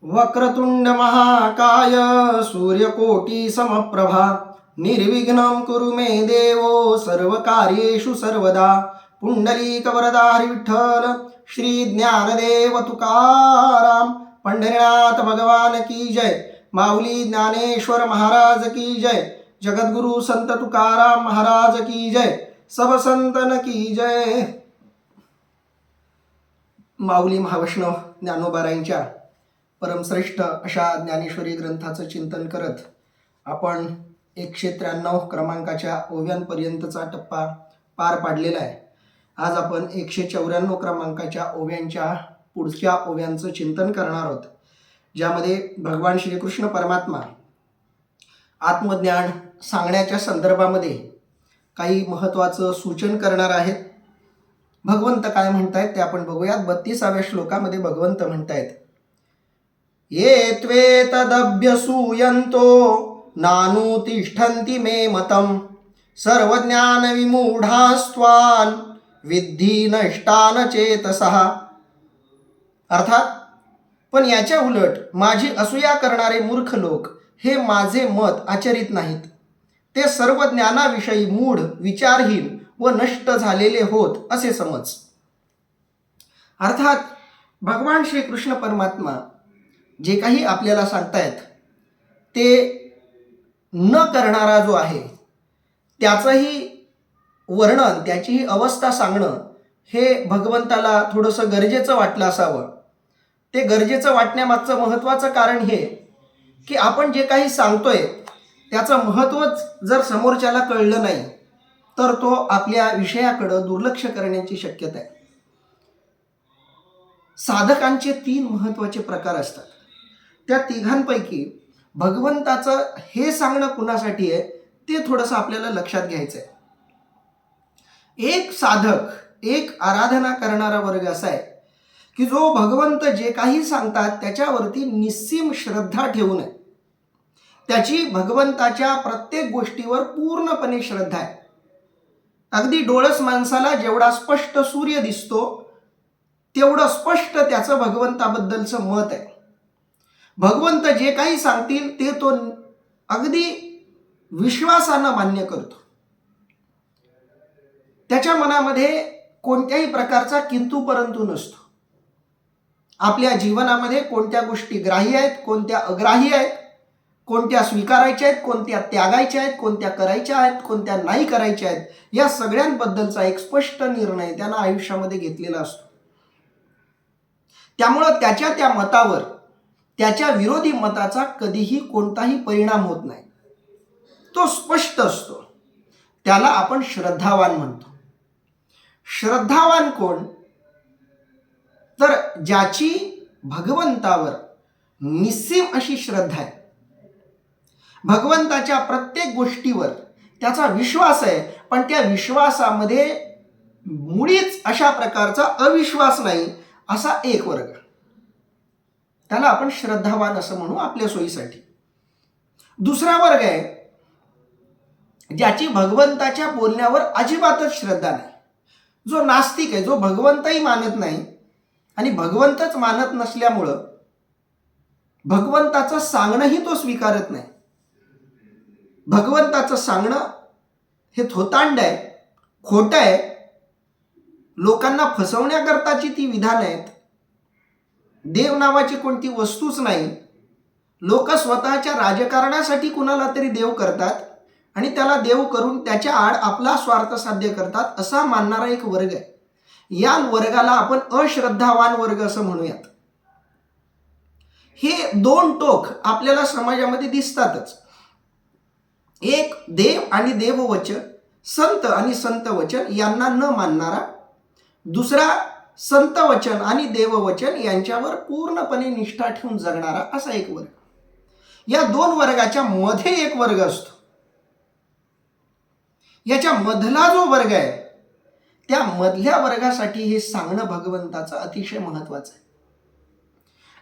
वक्रतुंड महाकाय सूर्यकोटी समप्रभा निर्विघ्नं कुरु मे देवो सर्वकार्येषु सर्वदा. पुंडलीक वरदा हरी विठ्ठल श्री ज्ञानदेव तुकाराम. पंढरीनाथ भगवान की जय. माऊली ज्ञानेश्वर महाराज की जय. जगद्गुरु संत तुकाराम महाराज की जय. सब संतन की जय. माऊली महावैष्णव ज्ञानोबारायांच्या परमश्रेष्ठ अशा ज्ञानेश्वरी ग्रंथाचं चिंतन करत आपण 193 क्रमांकाच्या ओव्यांपर्यंतचा टप्पा पार पाडलेला आहे. आज आपण 194 क्रमांकाच्या ओव्यांच्या पुढच्या ओव्यांचं चिंतन करणार आहोत, ज्यामध्ये भगवान श्रीकृष्ण परमात्मा आत्मज्ञान सांगण्याच्या संदर्भामध्ये काही महत्त्वाचं सूचन करणार आहेत. भगवंत काय म्हणतायत ते आपण बघूयात. 32व्या श्लोकामध्ये भगवंत म्हणतायत, ये त्वेतदभ्यसूयन्तो नानुतिष्ठन्ति मे मतम् सर्वज्ञानविमूढास्त्वान् विद्धि नष्टान चेतसः. अर्थात, पण याच्या उलट माझी असूया करणारे मूर्ख लोक हे माझे मत आचरित नाहीत. ते सर्व ज्ञानाविषयी मूढ, विचारहीन व नष्ट झालेले होत असे समज. अर्थात भगवान श्रीकृष्ण परमात्मा जे काही आपल्याला सांगतायत ते न करणारा जो आहे त्याचंही वर्णन, त्याचीही अवस्था सांगणं हे भगवंताला थोडंसं गरजेचं वाटलं असावं. ते गरजेचं वाटण्यामागचं महत्त्वाचं कारण हे की आपण जे काही सांगतोय त्याचं महत्त्वच जर समोरच्याला कळलं नाही तर तो आपल्या विषयाकडं दुर्लक्ष करण्याची शक्यता आहे. साधकांचे 3 महत्त्वाचे प्रकार असतात. त्या तिघांपैकी भगवंताचं हे सांगणं कुणासाठी आहे ते थोडंसं आपल्याला लक्षात घ्यायचं आहे. एक साधक, एक आराधना करणारा वर्ग असा आहे की जो भगवंत जे काही सांगतात त्याच्यावरती निस्सीम श्रद्धा ठेवून आहे. त्याची भगवंताच्या प्रत्येक गोष्टीवर पूर्णपणे श्रद्धा आहे. अगदी डोळस माणसाला जेवढा स्पष्ट सूर्य दिसतो तेवढं स्पष्ट त्याचं भगवंताबद्दलचं मत आहे. भगवंत जे काही सांगतील ते तो अगदी विश्वासानं मान्य करतो. त्याच्या मनामध्ये कोणत्याही प्रकारचा किंतु परंतु नसतो. आपल्या जीवनामध्ये कोणत्या गोष्टी ग्राह्य आहेत, कोणत्या अग्राह्य आहेत, कोणत्या स्वीकारायच्या आहेत, कोणत्या त्यागायच्या आहेत, कोणत्या करायच्या आहेत, कोणत्या नाही करायच्या आहेत, या सगळ्यांबद्दलचा एक स्पष्ट निर्णय त्यानं आयुष्यामध्ये घेतलेला असतो. त्यामुळं त्याच्या त्या मतावर त्याच्या विरोधी मताचा कधीही कोणताही परिणाम होत नाही. तो स्पष्ट असतो. त्याला आपण श्रद्धावान म्हणतो. श्रद्धावान कोण? तर ज्याची भगवंतावर निस्सीम अशी श्रद्धा आहे. भगवंताच्या प्रत्येक गोष्टीवर त्याचा विश्वास आहे, पण त्या विश्वासामध्ये मुळीच अशा प्रकारचा अविश्वास नाही, असा एक वर्ग. त्याला आपण श्रद्धावान असं म्हणू आपल्या सोयीसाठी. दुसरा वर्ग आहे ज्याची भगवंताच्या बोलण्यावर अजिबातच श्रद्धा नाही. जो नास्तिक आहे, जो भगवंतही मानत नाही आणि भगवंतच मानत नसल्यामुळं भगवंताचं सांगणंही तो स्वीकारत नाही. भगवंताचं सांगणं हे थोतांड आहे, खोटं आहे, लोकांना फसवण्याकरताची ती विधान आहेत. देव नावाची कोणती वस्तूच नाही. लोक स्वतःच्या राजकारणासाठी कुणाला तरी देव करतात आणि त्याला देव करून त्याच्या आड आपला स्वार्थ साध्य करतात असा मानणारा एक वर्ग आहे. या वर्गाला आपण अश्रद्धावान वर्ग असं म्हणूयात. हे 2 टोक आपल्याला समाजामध्ये दिसतातच. एक देव आणि देववचन, संत आणि संतवचन यांना न मानणारा. दुसरा संत वचन आणि देववचन यांच्यावर पूर्णपणे निष्ठा ठेवून जगणारा असा एक वर्ग. या 2 वर्गाच्या मध्ये एक वर्ग असतो. याच्या मधला जो वर्ग आहे त्या मधल्या वर्गासाठी हे सांगणं भगवंताचं अतिशय महत्वाचं आहे.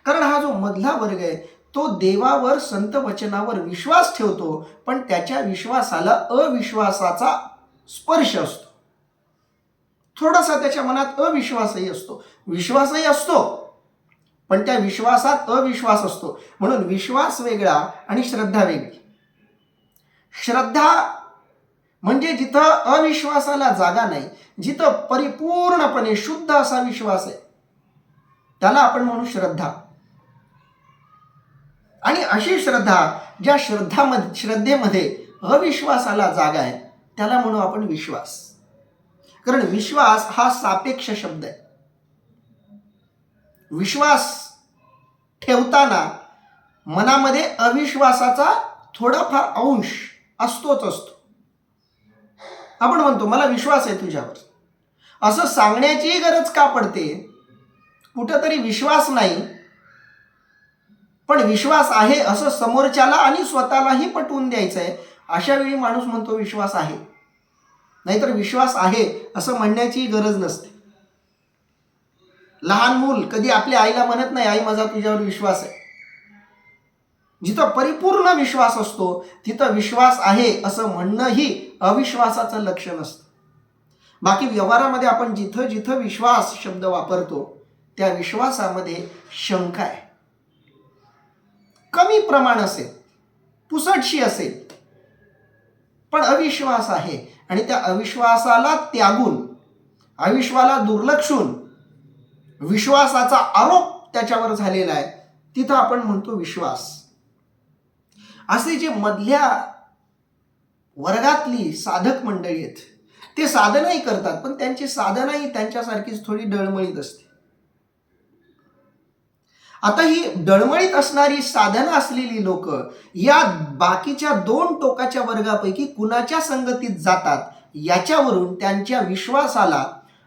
कारण हा जो मधला वर्ग आहे तो देवावर, संत वचनावर विश्वास ठेवतो, पण त्याच्या विश्वासाला अविश्वासाचा स्पर्श असतो. थोडासा त्याच्या मनात अविश्वासही असतो, विश्वासही असतो, पण त्या विश्वासात अविश्वास असतो. म्हणून विश्वास वेगळा आणि श्रद्धा वेगळी. श्रद्धा म्हणजे जिथं अविश्वासाला जागा नाही, जिथं परिपूर्णपणे शुद्ध असा विश्वास आहे, त्याला आपण म्हणू श्रद्धा. आणि अशी श्रद्धा ज्या श्रद्धेमध्ये अविश्वासाला जागा आहे, त्याला म्हणू आपण विश्वास. कारण विश्वास हा सापेक्ष शब्द आहे. विश्वास ठेवताना मनामध्ये अविश्वासाचा थोडाफार अंश असतोच असतो. आपण म्हणतो मला विश्वास आहे तुझ्यावर, असं सांगण्याची गरज का पडते? कुठंतरी विश्वास नाही, पण विश्वास आहे असं समोरच्याला आणि स्वतःलाही पटवून द्यायचं आहे. अशा वेळी माणूस म्हणतो विश्वास आहे. नाहीतर विश्वास आहे असं म्हणण्याची गरज नसते. लहान मूल कधी आपल्या आईला म्हणत नाही, आई माझा तुझ्यावर विश्वास आहे. जिथं परिपूर्ण विश्वास असतो तिथं विश्वास आहे असं म्हणणंही अविश्वासाचं लक्षण असतं. बाकी व्यवहारामध्ये आपण जिथं जिथं विश्वास शब्द वापरतो त्या विश्वासामध्ये शंका आहे, कमी प्रमाण असेल, पुसटशी असेल, पण अविश्वास आहे. आणि त्या अविश्वासाला त्यागून, अविश्वासाला दुर्लक्षून विश्वासाचा आरोप त्याच्यावर झालेला आहे, तिथं आपण म्हणतो विश्वास. असे जे मधल्या वर्गातली साधक मंडळी आहेत ते साधनाही करतात, पण त्यांची साधनाही त्यांच्यासारखीच थोडी डळमळीत असते. आता ही डळमळीत असणारी साधना असलेली लोक या बाकीच्या दोन टोकाच्या वर्गापैकी कुणाच्या संगतीत जातात याच्यावरून त्यांच्या विश्वासाला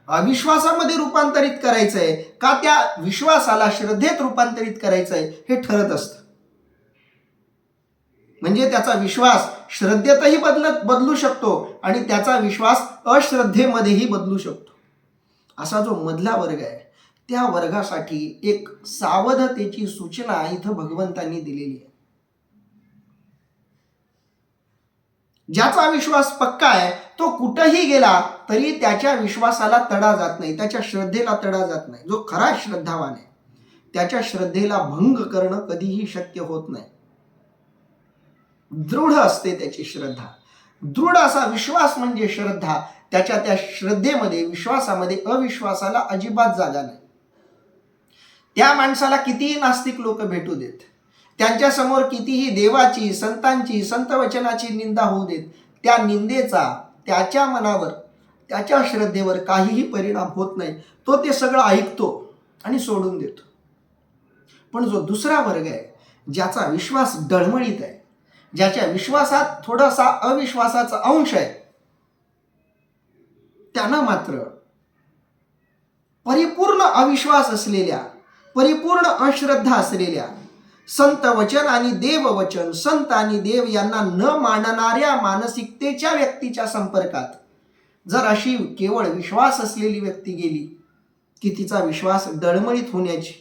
अविश्वासामध्ये रूपांतरित करायचंय का त्या विश्वासाला श्रद्धेत रूपांतरित करायचंय हे ठरत असतं. म्हणजे त्याचा विश्वास श्रद्धेतही बदलू शकतो आणि त्याचा विश्वास अश्रद्धेमध्येही बदलू शकतो. असा जो मधला वर्ग आहे त्या वर्गासाठी एक सावधतेची सूचना इथं भगवंतांनी दिलेली आहे. ज्याचा विश्वास पक्का आहे तो कुठंही गेला तरी त्याच्या विश्वासाला तडा जात नाही, त्याच्या श्रद्धेला तडा जात नाही. जो खरा श्रद्धावान आहे त्याच्या श्रद्धेला भंग करणं कधीही शक्य होत नाही. दृढ असते त्याची श्रद्धा. दृढ असा विश्वास म्हणजे श्रद्धा. त्याच्या त्या श्रद्धेमध्ये, विश्वासामध्ये अविश्वासाला अजिबात जागा नाही. त्या माणसाला कितीही नास्तिक लोक भेटू देत, त्यांच्यासमोर कितीही देवाची, संतांची, संतवचनाची निंदा होऊ देत, त्या निंदेचा त्याच्या मनावर, त्याच्या श्रद्धेवर काहीही परिणाम होत नाही. तो ते सगळं ऐकतो आणि सोडून देतो. पण जो दुसरा वर्ग आहे ज्याचा विश्वास डळमळीत आहे, ज्याच्या विश्वासात थोडासा अविश्वासाचा अंश आहे, त्यानं मात्र परिपूर्ण अविश्वास असलेल्या, परिपूर्ण अश्रद्धा असलेल्या संत वचन आणि देववचन, संत आणि देव यांना न मानणाऱ्या मानसिकतेच्या व्यक्तीच्या संपर्कात जर अशी केवळ विश्वास असलेली व्यक्ती गेली की तिचा विश्वास डळमळीत होण्याची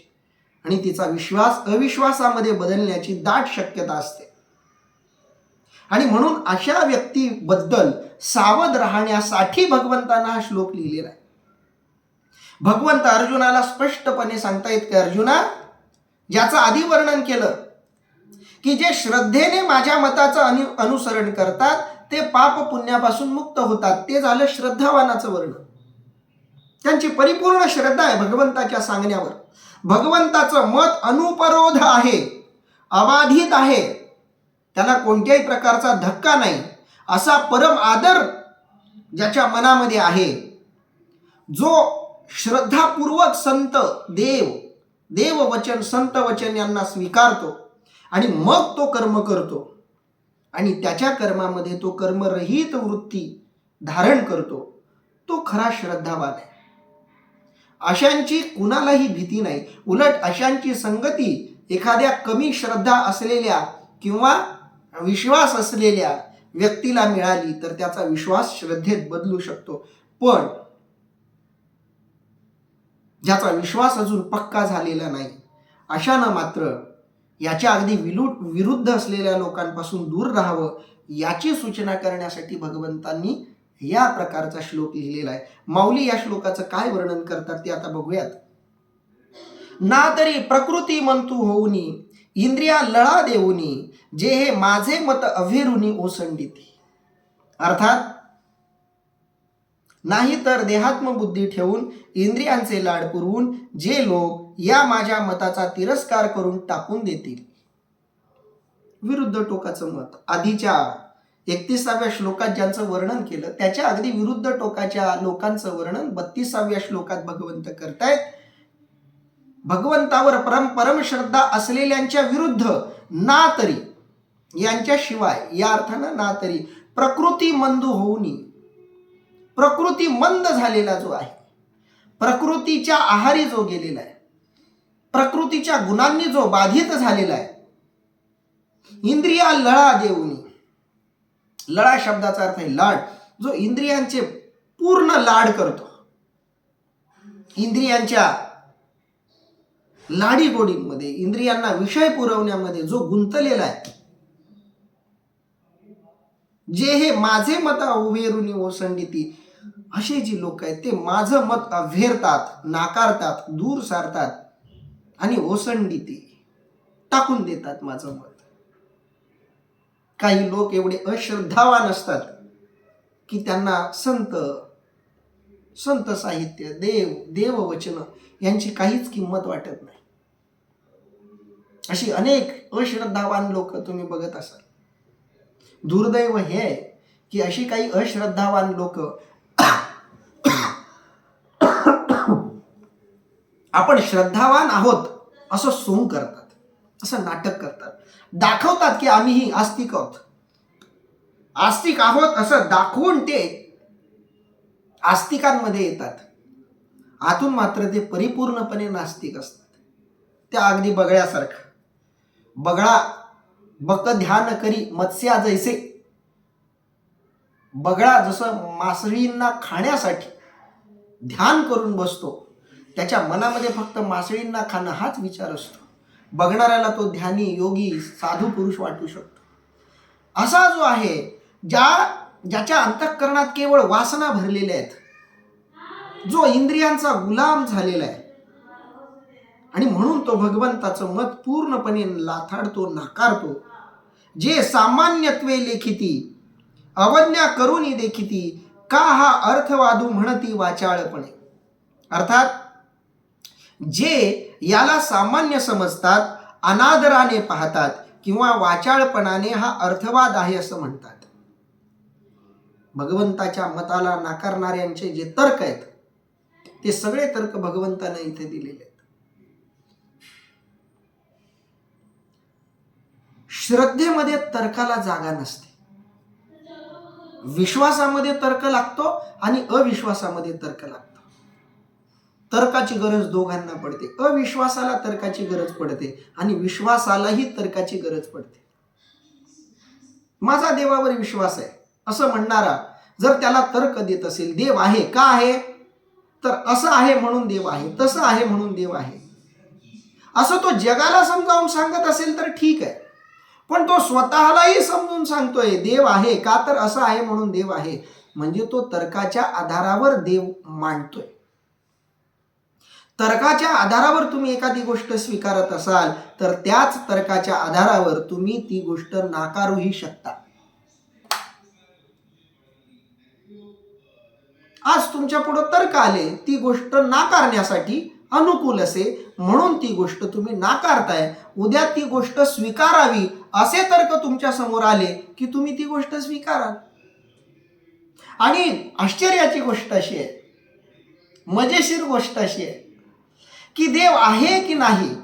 आणि तिचा विश्वास अविश्वासामध्ये बदलण्याची दाट शक्यता असते. आणि म्हणून अशा व्यक्तीबद्दल सावध राहण्यासाठी भगवंतांना हा श्लोक लिहिलेला आहे. भगवंत अर्जुनाला स्पष्टपणे सांगतायत की अर्जुना, ज्याचं आधी वर्णन केलं की जे श्रद्धेने माझ्या मताचं अनुसरण करतात ते पाप पुण्यापासून मुक्त होतात, ते झालं श्रद्धावानाचं वर्णन. त्यांची परिपूर्ण श्रद्धा आहे भगवंताच्या सांगण्यावर. भगवंताचं मत अनुपरोध आहे, अबाधित आहे, त्याला कोणत्याही प्रकारचा धक्का नाही, असा परम आदर ज्याच्या मनामध्ये आहे, जो श्रद्धापूर्वक संत देव, देववचन, संत वचन यांना स्वीकारतो आणि मग तो कर्म करतो आणि त्याच्या कर्मामध्ये तो कर्मरहित वृत्ती धारण करतो, तो खरा श्रद्धावान आहे. अशांची कुणालाही भीती नाही. उलट अशांची संगती एखाद्या कमी श्रद्धा असलेल्या किंवा विश्वास असलेल्या व्यक्तीला मिळाली तर त्याचा विश्वास श्रद्धेत बदलू शकतो. पण ज्याचा विश्वास अजून पक्का झालेला नाही अशानं मात्र याच्या अगदी विरुद्ध असलेल्या लोकांपासून दूर राहावं याची सूचना करण्यासाठी भगवंतांनी या प्रकारचा श्लोक लिहिलेला आहे. माऊली या श्लोकाचं काय वर्णन करतात ते आता बघूयात. ना तरी प्रकृती मंतू होऊनी, इंद्रिया लळा देऊनी, जे हे माझे मत अव्हेरुनी ओसंडिती. अर्थात नाही तर देहात्मबुद्धी ठेवून इंद्रियांचे लाड पुरवून जे लोक या माझ्या मताचा तिरस्कार करून टाकून देतील. विरुद्ध टोकाचं मत आधीच्या 31व्या श्लोकात ज्यांचं वर्णन केलं त्याच्या अगदी विरुद्ध टोकाच्या लोकांचं वर्णन 32व्या श्लोकात भगवंत करतायत. भगवंतावर परम श्रद्धा असलेल्यांच्या विरुद्ध ना तरी, यांच्याशिवाय या अर्थानं ना तरी प्रकृती मंदू होऊनी, प्रकृती मंद झालेला जो आहे, प्रकृतीच्या आहारी जो गेलेला आहे, प्रकृतीच्या गुणांनी जो बाधित झालेला आहे, इंद्रिया लळा देऊनी, लळा शब्दाचा अर्थ आहे लाड, जो इंद्रियांचे पूर्ण लाड करतो, इंद्रियांच्या लाडी गोडींमध्ये, इंद्रियांना विषय पुरवण्यामध्ये जो गुंतलेला आहे, जे हे माझे मत अव्हेरुनी ओसंडिती, असे जी लोक आहेत ते माझं मत अव्हेरतात, नाकारतात, दूर सारतात आणि ओसंडिती टाकून देतात माझं मत. काही लोक एवढे अश्रद्धावान असतात की त्यांना संत साहित्य, देववचन यांची काहीच किंमत वाटत नाही. अशी अनेक अश्रद्धावान लोक तुम्ही बघत असाल. दुर्दैव हे आहे की अशी काही अश्रद्धावान लोक आपण श्रद्धावान आहोत असं सोंग करतात, असं नाटक करतात, दाखवतात की आम्हीही आस्तिक आहोत, आस्तिक आहोत असं दाखवून ते आस्तिकांमध्ये येतात. आतून मात्र ते परिपूर्णपणे नास्तिक असतात. त्या अगदी बगळ्यासारखं. बगळा बक ध्यान करी मत्स्या जैसे, बगळा जसं मासळींना खाण्यासाठी ध्यान करून बसतो, त्याच्या मनामध्ये फक्त मासळींना खाणं हाच विचार असतो. बघणाऱ्याला तो ध्यानी, योगी, साधू पुरुष वाटू शकतो. असा जो आहे ज्याच्या अंतःकरणात केवळ वासना भरलेल्या आहेत, जो इंद्रियांचा गुलाम झालेला आहे, आणि म्हणून तो भगवंताचं मत पूर्णपणे लाथाडतो, नाकारतो. जे सामान्यत्वे लेखिती अवज्ञा करूनी देखिती, का हा अर्थवादू म्हणती वाचाळपणे. अर्थात जे याला सामान्य समजतात, अनादराने पाहतात किंवा वाचाळपणाने हा अर्थवाद आहे असं म्हणतात. भगवंताच्या मताला नाकारणाऱ्यांचे जे तर्क आहेत ते सगळे तर्क भगवंताने इथे दिलेले आहेत. श्रद्धेमध्ये तर्काला जागा नसते. विश्वासामध्ये तर्क लागतो आणि अविश्वासामध्ये तर्क लागतो. तर्काची गरज दोघांना पडते. अविश्वासाला तर्काची गरज पडते आणि विश्वासालाही तर्काची गरज पडते. माझा देवावर विश्वास आहे असं म्हणणारा जर त्याला तर्क देत असेल, देव आहे का आहे, तर असं आहे म्हणून देव आहे, तसं आहे म्हणून देव आहे, असं तो जगाला समजावून सांगत असेल तर ठीक आहे. पण तो स्वतःलाही समजून सांगतोय देव आहे का, तर असं आहे म्हणून देव आहे, म्हणजे तो तर्काच्या आधारावर देव मांडतोय. तर्काच्या आधारावर तुम्ही एखादी गोष्ट स्वीकारत असाल तर त्याच तर्काच्या आधारावर तुम्ही ती गोष्ट नाकारूही शकता. आज तुमच्या पुढे तर्क आले ती गोष्ट नाकारण्यासाठी अनुकूल असे म्हणून ती गोष्ट तुम्ही नाकारताय. उद्या ती गोष्ट स्वीकारावी असे तर्क तुमच्या समोर आले की तुम्ही ती गोष्ट स्वीकाराल. आणि आश्चर्याची गोष्ट अशी आहे, मजेशीर गोष्ट अशी आहे की देव आहे की नाही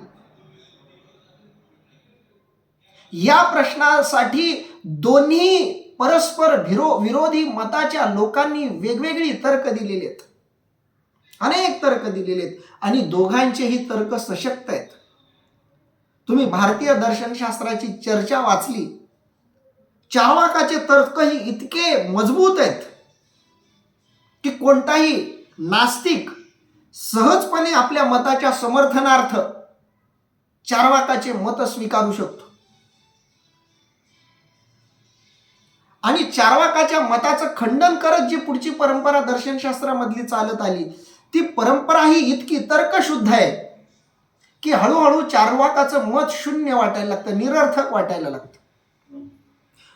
या प्रश्नासाठी दोन्ही परस्पर विरोधी मताच्या लोकांनी वेगवेगळी तर्क दिलेले आहेत, अनेक तर्क दिलेले आहेत आणि दोघांचेही तर्क सशक्त आहेत. तुम्ही भारतीय दर्शनशास्त्राची चर्चा वाचली, चार्वाकाचे तर्कही इतके मजबूत आहेत की कोणताही नास्तिक सहजपणे आपल्या मताच्या समर्थनार्थ चार्वाकाचे मत स्वीकारू शकतो. आणि चार्वाकाच्या मताचं खंडन करत जी पुढची परंपरा दर्शनशास्त्रामधली चालत आली ती परंपरा ही इतकी तर्कशुद्ध आहे की हळूहळू चार्वाकाचं मत शून्य वाटायला लागतं, निरर्थक वाटायला लागतं.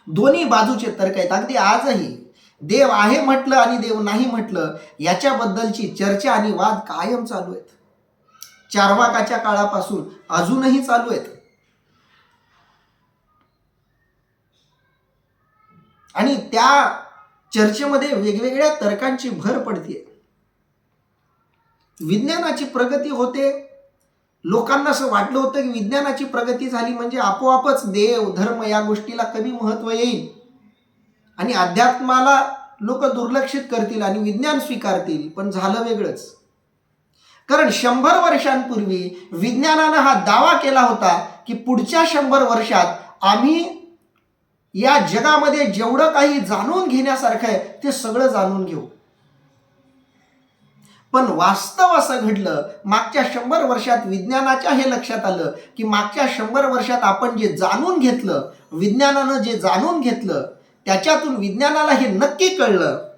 दोन्ही बाजूचे तर्क आहेत. अगदी आजही देव आहे म्हटलं आणि देव नाही म्हटलं याच्याबद्दलची चर्चा आणि वाद कायम चालू आहेत. चार्वाकाच्या काळापासून अजूनही चालू आहेत. आणि त्या चर्चेमध्ये वेगवेगळ्या तर्कांची भर पडते. विज्ञानाची प्रगती होते. लोकांना असं वाटलं होतं की विज्ञानाची प्रगती झाली म्हणजे आपोआपच देव धर्म या गोष्टीला कमी महत्व येईल आणि अध्यात्माला लोक दुर्लक्षित करतील आणि विज्ञान स्वीकारतील. पण झालं वेगळंच. कारण 100 वर्षांपूर्वी विज्ञानानं हा दावा केला होता की पुढच्या 100 वर्षात आम्ही या जगामध्ये जेवढं काही जाणून घेण्यासारखं आहे ते सगळं जाणून घेऊ. पण वास्तव असं घडलं, मागच्या 100 वर्षात विज्ञानाच्या हे लक्षात आलं की मागच्या 100 वर्षात आपण जे जाणून घेतलं, विज्ञानानं जे जाणून घेतलं त्याच्यातून विज्ञानाला हे नक्की कळलं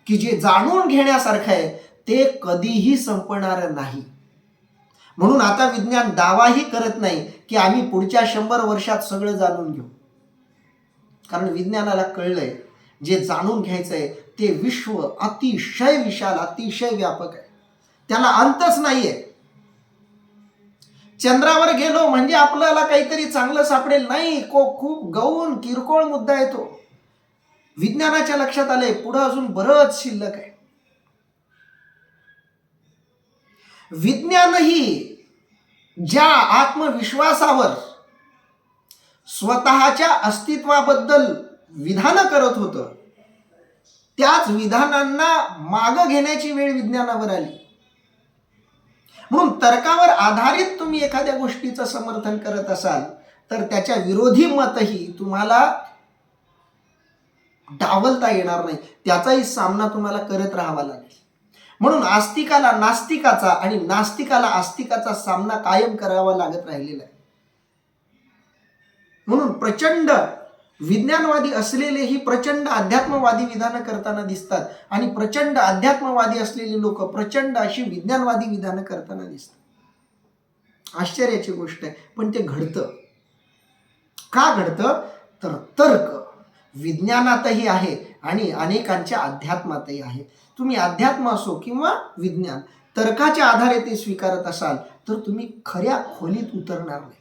की जे जाणून घेण्यासारखं आहे ते कधीही संपणार नाही. म्हणून आता विज्ञान दावाही करत नाही की आम्ही पुढच्या 100 वर्षात सगळं जाणून घेऊ. कारण विज्ञानाला कळलंय जे जाणून घ्यायचंय ते विश्व अतिशय विशाल, अतिशय व्यापक आहे. त्याला अंतच नाहीये. चंद्रावर गेलो म्हणजे आपल्याला काहीतरी चांगलं सापडेल नाही, खूप गौण किरकोळ मुद्दा आहे तो. विज्ञानाच्या लक्षात आलंय पुढं अजून बरंच शिल्लक आहे. विज्ञानही ज्या आत्मविश्वासावर स्वतःच्या अस्तित्वाबद्दल विधानं करत होतं त्याच विधानांना मागं घेण्याची वेळ विज्ञानावर आली. म्हणून तर्कावर आधारित तुम्ही एखाद्या गोष्टीचं समर्थन करत असाल तर त्याच्या विरोधी मतही तुम्हाला डावलता येणार नाही. त्याचाही सामना तुम्हाला करत राहावा लागेल. म्हणून आस्तिकाला नास्तिकाचा आणि नास्तिकाला आस्तिकाचा सामना कायम करावा लागत राहिलेला आहे. म्हणून प्रचंड विज्ञानवादी असलेलेही प्रचंड अध्यात्मवादी विधानं करताना दिसतात आणि प्रचंड अध्यात्मवादी असलेले लोक प्रचंड अशी विज्ञानवादी विधानं करताना दिसतात. आश्चर्याची गोष्ट आहे, पण ते घडतं. का घडतं तर तर्क विज्ञानातही आहे आणि अनेकांच्या अध्यात्मातही आहे. तुम्ही अध्यात्म असो किंवा विज्ञान, तर्काच्या आधारे ते स्वीकारत असाल तर तुम्ही खऱ्या खोलीत उतरणार नाही.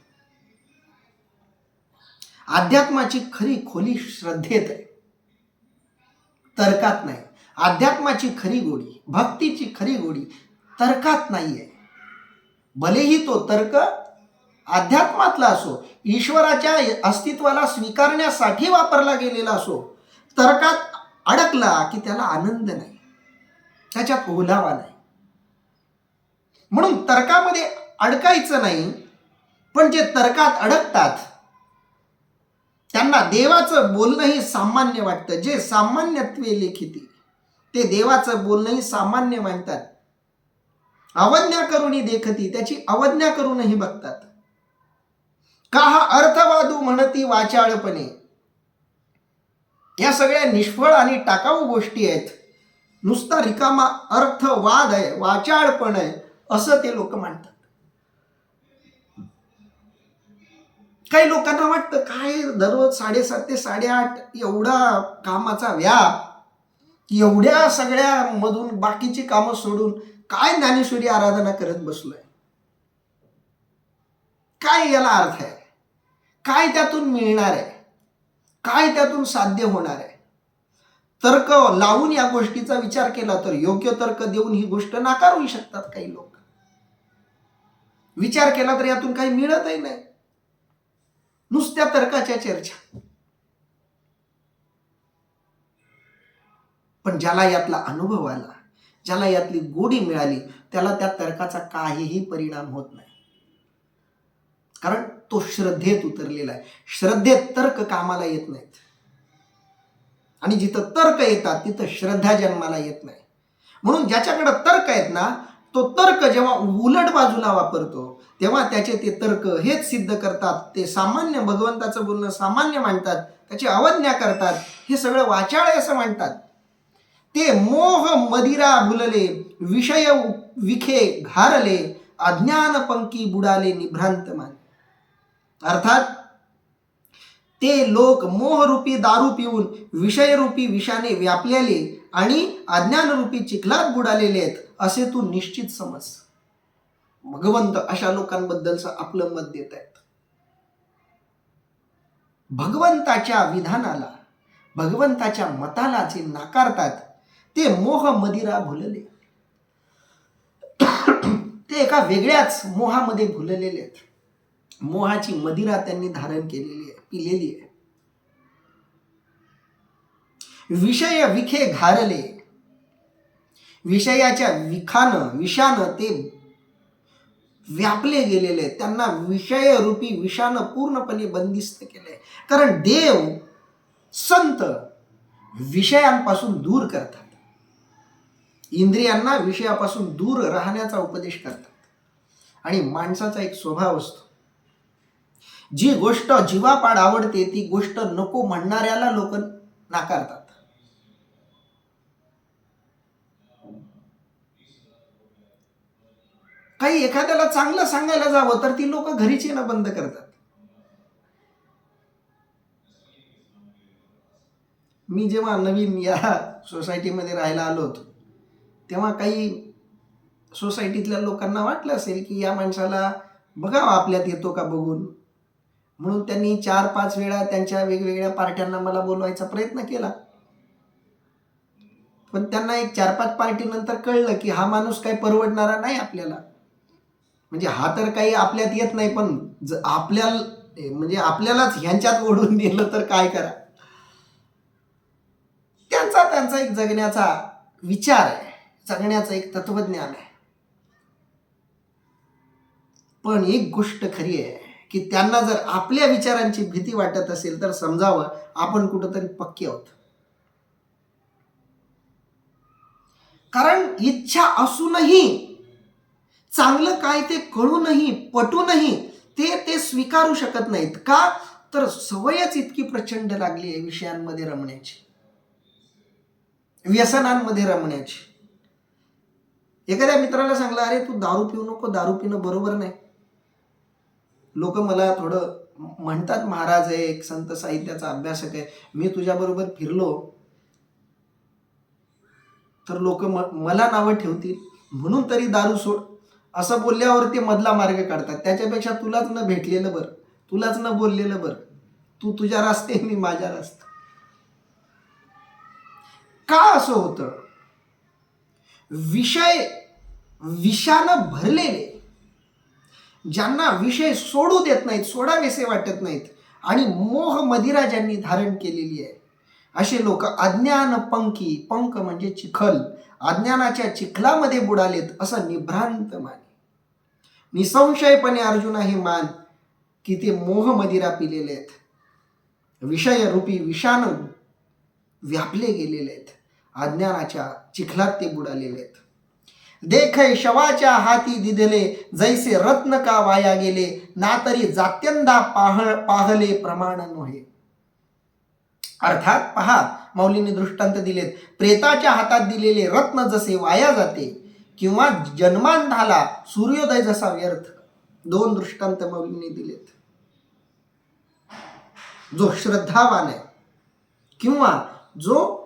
अध्यात्माची खरी खोली श्रद्धेत आहे, तर्कात नाही. अध्यात्माची खरी गोडी, भक्तीची खरी गोडी तर्कात नाही आहे. भलेही तो तर्क अध्यात्मातला असो, ईश्वराच्या अस्तित्वाला स्वीकारण्यासाठी वापरला गेलेला असो, तर्कात अडकला की त्याला आनंद नाही, त्याच्यात ओलावा नाही. म्हणून तर्कामध्ये अडकायचं नाही. पण जे तर्कात अडकतात त्यांना देवाचं बोलणंही सामान्य वाटतं. जे सामान्यत्वे लेखिती ते देवाचं बोलणंही सामान्य मानतात. अवज्ञा करूनही देखती त्याची अवज्ञा करूनही बघतात. का हा अर्थवादू म्हणती वाचाळपणे. या सगळ्या निष्फळ आणि टाकाऊ गोष्टी आहेत. नुसता रिकामा अर्थवाद आहे, वाचाळपण आहे असं ते लोक मानतात. काही लोकांना वाटतं काय दररोज 7:30 ते 8:30 एवढा कामाचा व्याप, एवढ्या सगळ्या मधून बाकीची कामं सोडून काय ज्ञानेश्वरी आराधना करत बसलोय, काय याला अर्थ आहे, काय त्यातून मिळणार आहे, काय त्यातून साध्य होणार आहे. तर्क लावून या गोष्टीचा विचार केला तर योग्य तर्क देऊन ही गोष्ट नाकारू शकतात काही लोक. विचार केला तर यातून काही मिळतही नाही, नुसत्या तर्काच्या चर्चा. पण ज्याला यातला अनुभव आला, ज्याला यातली गोडी मिळाली त्याला त्या तर्काचा काहीही परिणाम होत नाही. कारण तो श्रद्धेत उतरलेला आहे. श्रद्धेत तर्क कामाला येत नाहीत आणि जिथं तर्क येतात तिथं श्रद्धा जन्माला येत नाही. म्हणून ज्याच्याकडे तर्क आहेत ना, तो तर्क जेव्हा उलट बाजूला वापरतो तेव्हा त्याचे ते तर्क हेच सिद्ध करतात. ते सामान्य भगवंताचं बोलणं सामान्य मांडतात, त्याची अवज्ञा करतात, हे सगळं वाचाळ आहे असं म्हणतात. ते मोह मदिरा भुलले, विषय विखे घारले, अज्ञान पंकी बुडाले निभ्रांत माने. अर्थात ते लोक मोहरूपी दारू पिऊन विषयरूपी विषाने व्यापलेले आणि अज्ञानरूपी चिखलात बुडालेले आहेत असे तू निश्चित समज. भगवंत अशा लोकांबद्दलचं आपलं मत देत आहेत. भगवंताच्या विधानाला, भगवंताच्या मताला जे नाकारतात ते मोह मदिरा भुलले. ते एका वेगळ्याच मोहामध्ये भुललेले आहेत. मोहाची मदिरा त्यांनी धारण केलेली आहे, पिलेली आहे. विषय विखे घारले. विषयाच्या विषानं ते व्यापले गेलेले आहेत. त्यांना विषयरूपी विषानं पूर्णपणे बंदिस्त केले. कारण देव संत विषयांपासून दूर करतात. इंद्रियांना विषयापासून दूर राहण्याचा उपदेश करतात. आणि माणसाचा एक स्वभाव असतो, जी गोष्ट जीवापाड आवडते ती गोष्ट नको म्हणणाऱ्याला लोक नाकारतात. काही एखाद्याला चांगलं सांगायला जावं तर ती लोक घरीच येणं बंद करतात. मी जेव्हा नवीन या सोसायटीमध्ये राहायला आलो होतो तेव्हा काही सोसायटीतल्या लोकांना वाटलं असेल की या माणसाला बघावं आपल्यात येतो का बघून, म्हणून त्यांनी 4-5 वेळा त्यांच्या वेगवेगळ्या पार्ट्यांना मला बोलवायचा प्रयत्न केला. पण त्यांना एक 4-5 पार्टी नंतर कळलं की हा माणूस काही परवडणारा नाही आपल्याला. म्हणजे हा तर काही आपल्यात येत नाही, पण आपल्यालाच ह्यांच्यात ओढून दिलं तर काय करा. त्यांचा एक जगण्याचा विचार आहे, जगण्याचं एक तत्वज्ञान आहे. पण एक गोष्ट खरी आहे की त्यांना जर आपल्या विचारांची भीती वाटत असेल तर समजावं आपण कुठंतरी पक्के आहोत. कारण इच्छा असूनही, चांगलं काय ते कळूनही, पटूनही ते स्वीकारू शकत नाहीत. का तर सवयच इतकी प्रचंड लागली आहे विषयांमध्ये रमण्याची, व्यसनांमध्ये रमण्याची. एखाद्या मित्राला सांगलं, अरे तू दारू पिऊ नको, दारू पिणं बरोबर नाही. लोक मला थोडं म्हणतात, महाराज आहे, एक संत साहित्याचा अभ्यासक आहे, मी तुझ्याबरोबर फिरलो तर लोक मला नावं ठेवतील म्हणून तरी दारू सोड, असं बोलल्यावर ते मधला मार्ग काढतात. त्याच्यापेक्षा तुलाच न भेटलेलं बरं, तुलाच न बोललेलं बरं, तू तुझ्या रस्ते मी माझ्या रस्ते. का असं होतं? विषय विषानं भरलेले, ज्यांना विषय सोडू देत नाहीत, सोडावेसे वाटत नाहीत, आणि मोह मदिरा ज्यांनी धारण केलेली आहे, असे लोक अज्ञान पंकी, पंक म्हणजे चिखल, अज्ञानाच्या चिखलामध्ये बुडालेत असं निभ्रांत माने. निसंशयपणे अर्जुना हे मान की ते मोह मदिरा पिलेले आहेत, विषयरूपी विषाणू व्यापले गेलेले आहेत, अज्ञानाच्या चिखलात ते बुडालेले आहेत. देखे शवाच्या हाती दिदले, जैसे रत्न का वाया गेले, ना तरी जात्यंदा पाहले प्रमाण नव्हे. अर्थात पहा, मौलींनी दृष्टांत दिलेत. प्रेताच्या हातात दिलेले रत्न जसे वाया जाते किंवा जन्मांधाला सूर्योदय जसा व्यर्थ. 2 दृष्टांत मौलींनी दिलेत. जो श्रद्धावान आहे किंवा जो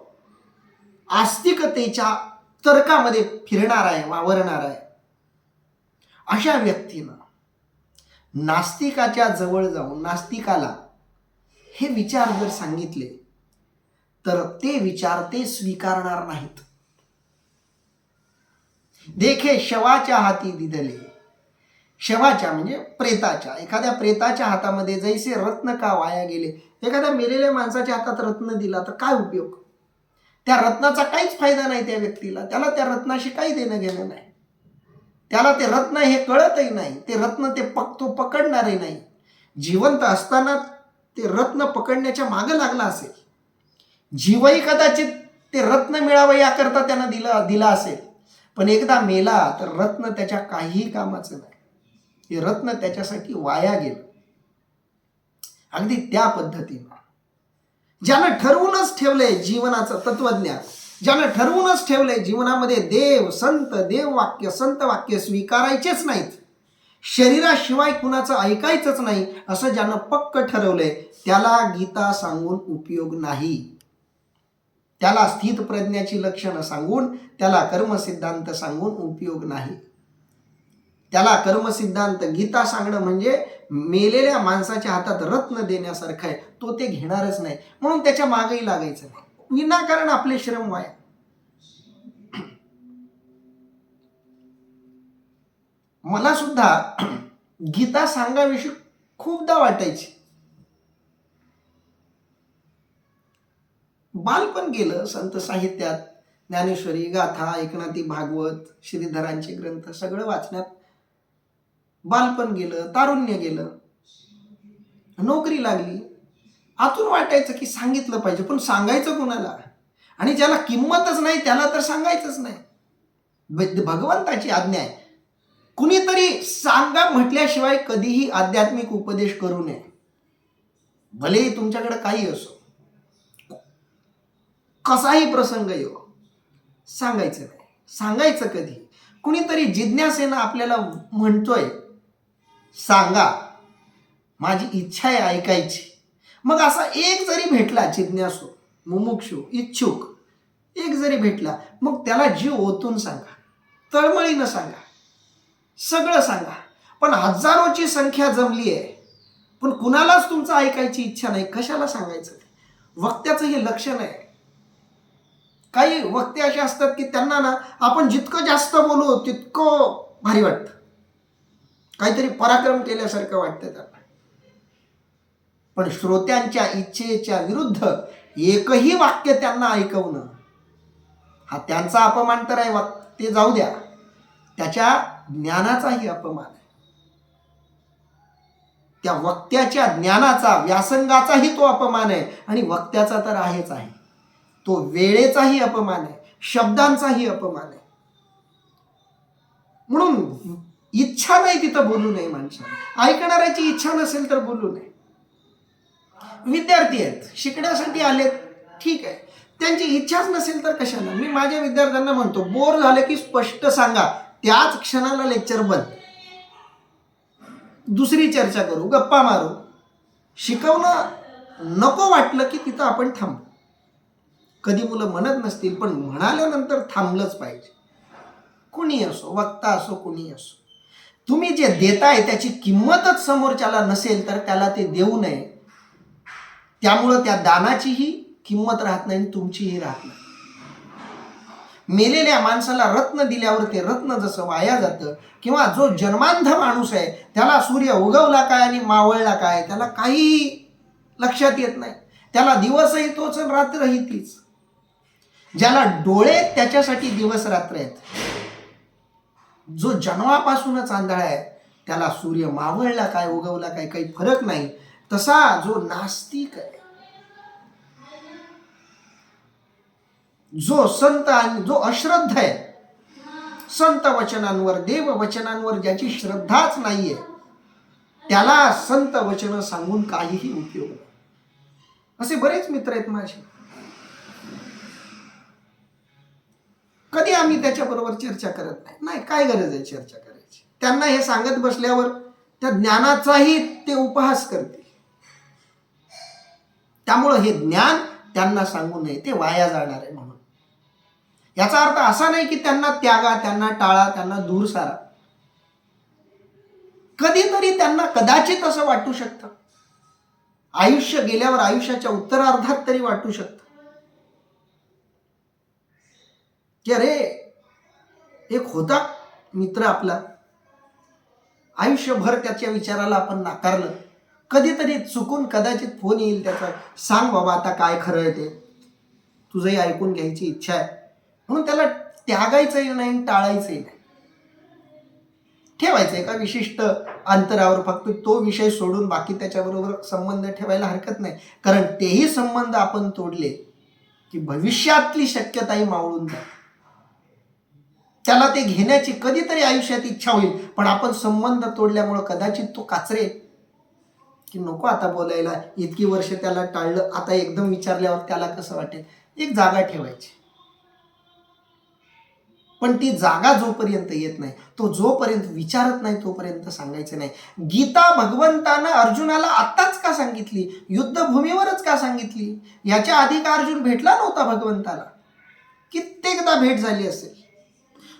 आस्तिकतेच्या तर्कामध्ये फिरणार आहे, वावरणार आहे, अशा व्यक्तीनं नास्तिकाच्या जवळ जाऊन नास्तिकाला हे विचार जर सांगितले तर ते विचार ते स्वीकारणार नाहीत. देखे शवाच्या हाती दिदले, शवाच्या म्हणजे प्रेताच्या, एखाद्या प्रेताच्या हातामध्ये जैसे रत्न का वाया गेले. एखाद्या मेलेल्या माणसाच्या हातात रत्न दिला तर काय उपयोग? त्या रत्नाचा काहीच फायदा नाही त्या व्यक्तीला, त्याला त्या रत्नाशी काही देणं घेणं नाही, त्याला ते रत्न हे कळतही नाही, ते रत्न तो पकडणारही नाही. जिवंत असताना ते रत्न पकडण्याच्या मागं लागला असेल, जीवही कदाचित ते रत्न मिळावं याकरता त्यानं दिला असेल, पण एकदा मेला तर रत्न त्याच्या काहीही कामाचं नाही, हे रत्न त्याच्यासाठी वाया गेलं. अगदी त्या पद्धतीनं ज्यानं ठरवूनच ठेवलंय जीवनाचं तत्वज्ञान, ज्यानं ठरवूनच ठेवलंय जीवनामध्ये देव, संत, देववाक्य, संत वाक्य स्वीकारायचेच नाहीत, शरीराशिवाय कुणाचं ऐकायचंच नाही असं ज्यानं पक्क ठरवलंय त्याला गीता सांगून उपयोग नाही. त्याला स्थित प्रज्ञाची लक्षणं सांगून, त्याला कर्मसिद्धांत सांगून उपयोग नाही. त्याला कर्मसिद्धांत गीता सांगणं म्हणजे मेलेल्या माणसाच्या हातात रत्न देण्यासारखं आहे. तो ते घेणारच नाही, म्हणून त्याच्या मागेही लागायचं नाही. विनाकारण आपले श्रम वाया. मला सुद्धा गीता सांगाविषयी खूपदा वाटायची. बालपण गेलं संत साहित्यात, ज्ञानेश्वरी, गाथा, एकनाथी भागवत, श्रीधरांचे ग्रंथ सगळं वाचण्यात बालपण गेलं, तारुण्य गेलं, नोकरी लागली. आतून वाटायचं की सांगितलं पाहिजे, पण सांगायचं कोणाला? आणि ज्याला किंमतच नाही त्याला तर सांगायचंच नाही. भगवंताची आज्ञा आहे, कुणीतरी सांगा म्हटल्याशिवाय कधीही आध्यात्मिक उपदेश करू नये. भले तुमच्याकडे काही असो, कसाही प्रसंग येऊ, सांगायचं नाही. सांगायचं कधी? कुणीतरी जिज्ञासेनं आपल्याला म्हणतोय सांगा, माझी इच्छा आहे ऐकायची. मग असा एक जरी भेटला जिज्ञासू, मुमुक्षू, इच्छुक एक जरी भेटला, मग त्याला जीव ओतून सांगा, तळमळीनं सांगा, सगळं सांगा. पण हजारोची संख्या जमली आहे, पण कुणालाच तुमचं ऐकायची इच्छा नाही, कशाला सांगायचं? वक्त्याचं हे लक्षण आहे. काही वक्ते असे असतात की त्यांना ना आपण जितकं जास्त बोलू तितकं भारी वाटतं, काहीतरी पराक्रम केल्यासारखं वाटतं त्यांना. पण श्रोत्यांच्या इच्छेच्या विरुद्ध एकही वाक्य त्यांना ऐकवणं हा त्यांचा अपमान तर आहे. ते जाऊ द्या, त्याच्या ज्ञानाचाही अपमान आहे. त्या वक्त्याच्या ज्ञानाचा, व्यासंगाचाही तो अपमान आहे. आणि वक्त्याचा तर आहेच आहे, तो वेळेचाही अपमान आहे, शब्दांचाही अपमान आहे. म्हणून इच्छा नाही तिथं बोलू नये माणसाने. ऐकणाऱ्याची इच्छा नसेल तर बोलू नये. विद्यार्थी आहेत, शिकण्यासाठी आलेत, ठीक आहे. त्यांची इच्छाच नसेल तर कशाला? मी माझ्या विद्यार्थ्यांना म्हणतो, बोर झालं की स्पष्ट सांगा, त्याच क्षणाला लेक्चर बंद, दुसरी चर्चा करू, गप्पा मारू. शिकवणं नको वाटलं की तिथं आपण थांबू. कधी मुलं म्हणत नसतील, पण म्हणाल्यानंतर थांबलंच पाहिजे. कुणी असो, वक्ता असो, कुणी असो, तुम्ही जे देताय त्याची किंमतच समोरच्याला नसेल तर त्याला ते देऊ नये. त्यामुळं त्या दानाचीही किंमत राहत नाही, तुमचीही राहत नाही. मेलेल्या माणसाला रत्न दिल्यावर ते रत्न जसं वाया जातं, किंवा जो जन्मांध माणूस आहे त्याला सूर्य उगवला काय आणि मावळला काय त्याला काही लक्षात येत नाही. त्याला दिवसही तोच आणि रात्रही तीच. ज्याला डोळे त्याच्यासाठी दिवस रात्र आहेत. जो जन्मापासूनच आंधळा आहे त्याला सूर्य मावळला काय उगवला काय काही फरक नाही. तसा जो नास्तिक आहे, जो संत आणि जो अश्रद्ध आहे, संत वचनांवर, देव वचनांवर ज्याची श्रद्धाच नाहीये, त्याला संत वचन सांगून काहीही उपयोग नाही. असे बरेच मित्र आहेत माझे. कधी आम्ही त्याच्याबरोबर चर्चा करत नाही. नाही, काय गरज आहे चर्चा करायची? त्यांना हे सांगत बसल्यावर त्या ज्ञानाचाही ते उपहास करते. त्यामुळं हे ज्ञान त्यांना सांगू नये, ते वाया जाणार आहे. म्हणून याचा अर्थ असा नाही की त्यांना त्यागा, त्यांना टाळा, त्यांना दूर सारा. कधीतरी त्यांना कदाचित असं वाटू शकतं, आयुष्य गेल्यावर आयुष्याच्या उत्तरार्धात तरी वाटू शकतं की अरे, एक होता मित्र आपला, आयुष्यभर त्याच्या विचाराला आपण नाकारलं. कधीतरी चुकून कदाचित फोन येईल त्याचा, सांग बाबा आता काय खरं आहे ते, तुझंही ऐकून घ्यायची इच्छा आहे. म्हणून त्याला त्यागायचंही नाही, टाळायचंही नाही, ठेवायचं एका विशिष्ट अंतरावर. फक्त तो विषय सोडून बाकी त्याच्याबरोबर संबंध ठेवायला हरकत नाही. कारण तेही संबंध आपण तोडले की भविष्यातली शक्यताही मावळून जाते. त्याला ते घेण्याची कधीतरी आयुष्यात इच्छा होईल, पण आपण संबंध तोडल्यामुळं कदाचित तो काचरे की नको आता बोलायला, इतकी वर्ष त्याला टाळलं, आता एकदम विचारल्यावर त्याला कसं वाटेल. एक जागा ठेवायची. पण ती जागा जोपर्यंत येत नाही, तो जोपर्यंत विचारत नाही तोपर्यंत सांगायचं नाही. गीता भगवंतानं अर्जुनाला आत्ताच का सांगितली, युद्धभूमीवरच का सांगितली? याच्या आधी का अर्जुन भेटला नव्हता भगवंताला? कित्येकदा भेट झाली असेल.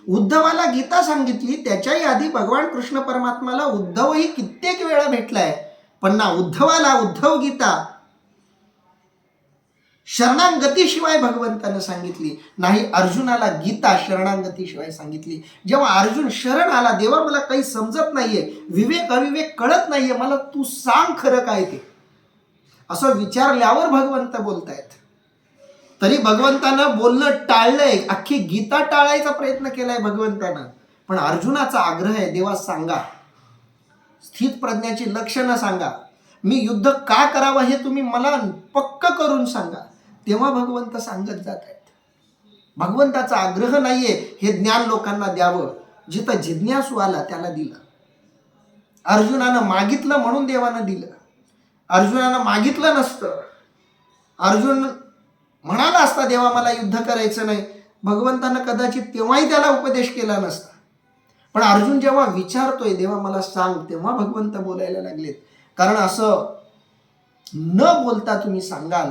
उद्धवाला गीता सांगितली, त्याच्याही आधी भगवान कृष्ण परमात्माला उद्धवही कित्येक वेळा भेटलाय. पण ना उद्धवाला उद्धव गीता शरणांगतीशिवाय भगवंतानं सांगितली, नाही अर्जुनाला गीता शरणांगतीशिवाय सांगितली. जेव्हा अर्जुन शरण आला, देवा मला काही समजत नाहीये, विवेक अविवेक कळत नाहीये, मला तू सांग खरं काय ते, असं विचारल्यावर भगवंत बोलतायत. तरी भगवंतानं बोलणं टाळलंय, अख्खी गीता टाळायचा प्रयत्न केलाय भगवंतानं. पण अर्जुनाचा आग्रह आहे, देवा सांगा, स्थित प्रज्ञाची लक्षणं सांगा, मी युद्ध का करावं हे तुम्ही मला पक्क करून सांगा. तेव्हा भगवंत सांगत जात आहेत. भगवंताचा आग्रह नाहीये हे ज्ञान लोकांना द्यावं, जिथं जिज्ञासू आला त्याला दिलं. अर्जुनानं मागितलं म्हणून देवानं दिलं. अर्जुनानं मागितलं नसतं, अर्जुन म्हणाला असता देवा मला युद्ध करायचं नाही, भगवंतानं कदाचित तेव्हाही त्याला उपदेश केला नसता. पण अर्जुन जेव्हा विचारतोय देवा मला सांग, तेव्हा भगवंत बोलायला लागलेत. कारण असं न बोलता तुम्ही सांगाल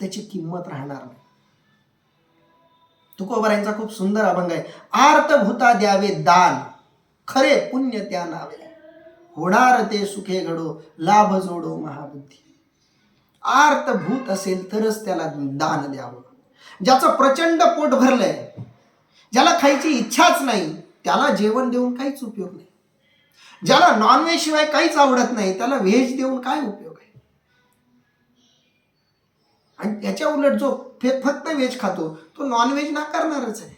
त्याची किंमत राहणार नाही. तुकोबारायांचा खूप सुंदर अभंग आहे, आर्तभूता द्यावे दान, खरे पुण्य त्या नावे, होणार ते सुखे घडो, लाभ जोडो महाबुद्धी. आर्तभूत असेल तरच त्याला दान द्यावं. ज्याचं प्रचंड पोट भरलंय, ज्याला खायची इच्छाच नाही, त्याला जेवण देऊन काहीच उपयोग नाही. ज्याला नॉनव्हेज शिवाय काहीच आवडत नाही, त्याला व्हेज देऊन काय उपयोग आहे? आणि त्याच्या उलट जो फक्त व्हेज खातो तो नॉनव्हेज नाकारणारच आहे.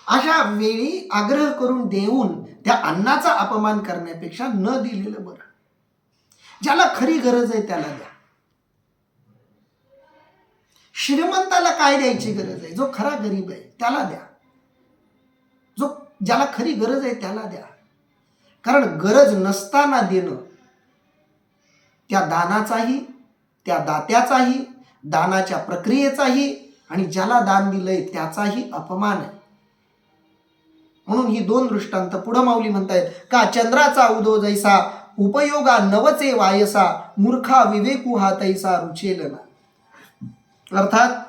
अशा वेळी आग्रह करून देऊन त्या अन्नाचा अपमान करण्यापेक्षा न दिलेलं बरं. ज्याला खरी गरज आहे त्याला द्या. श्रीमंताला काय द्यायची गरज आहे? जो खरा गरीब आहे त्याला द्या. ज्याला खरी गरज आहे त्याला द्या. कारण गरज नसताना देणं त्या दानाचाही, त्या दात्याचाही, दानाच्या प्रक्रियेचाही आणि ज्याला दान दिलंय त्याचाही अपमान आहे. म्हणून ही दोन दृष्टांत पुढं माऊली म्हणतायत का चंद्राचा उदो जैसा, उपयोगा नवचे वायसा, मूर्खा विवेकू हा तैसा रुचेल ना. अर्थात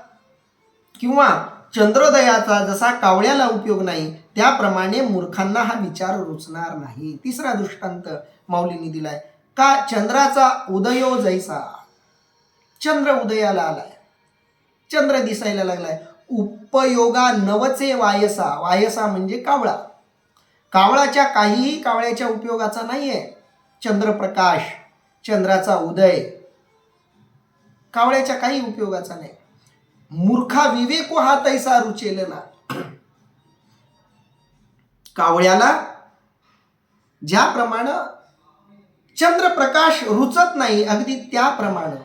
किंवा चंद्रोदयाचा जसा कावळ्याला उपयोग नाही, त्याप्रमाणे मूर्खांना हा विचार रुचणार नाही. तिसरा दृष्टांत माऊलींनी दिलाय का चंद्राचा उदयो जैसा, चंद्र उदयाला आलाय, चंद्र दिसायला लागलाय, उपयोगा नवचे वायसा, वायसा म्हणजे कावळा, कावळाच्या काहीही कावळ्याच्या उपयोगाचा नाहीये. चंद्रप्रकाश, चंद्राचा उदय कावळ्याच्या काही उपयोगाचा नाही. मूर्खा विवेको हा तैसा रुचेल ना. कावळ्याला ज्याप्रमाणे चंद्रप्रकाश रुचत नाही, अगदी त्याप्रमाणे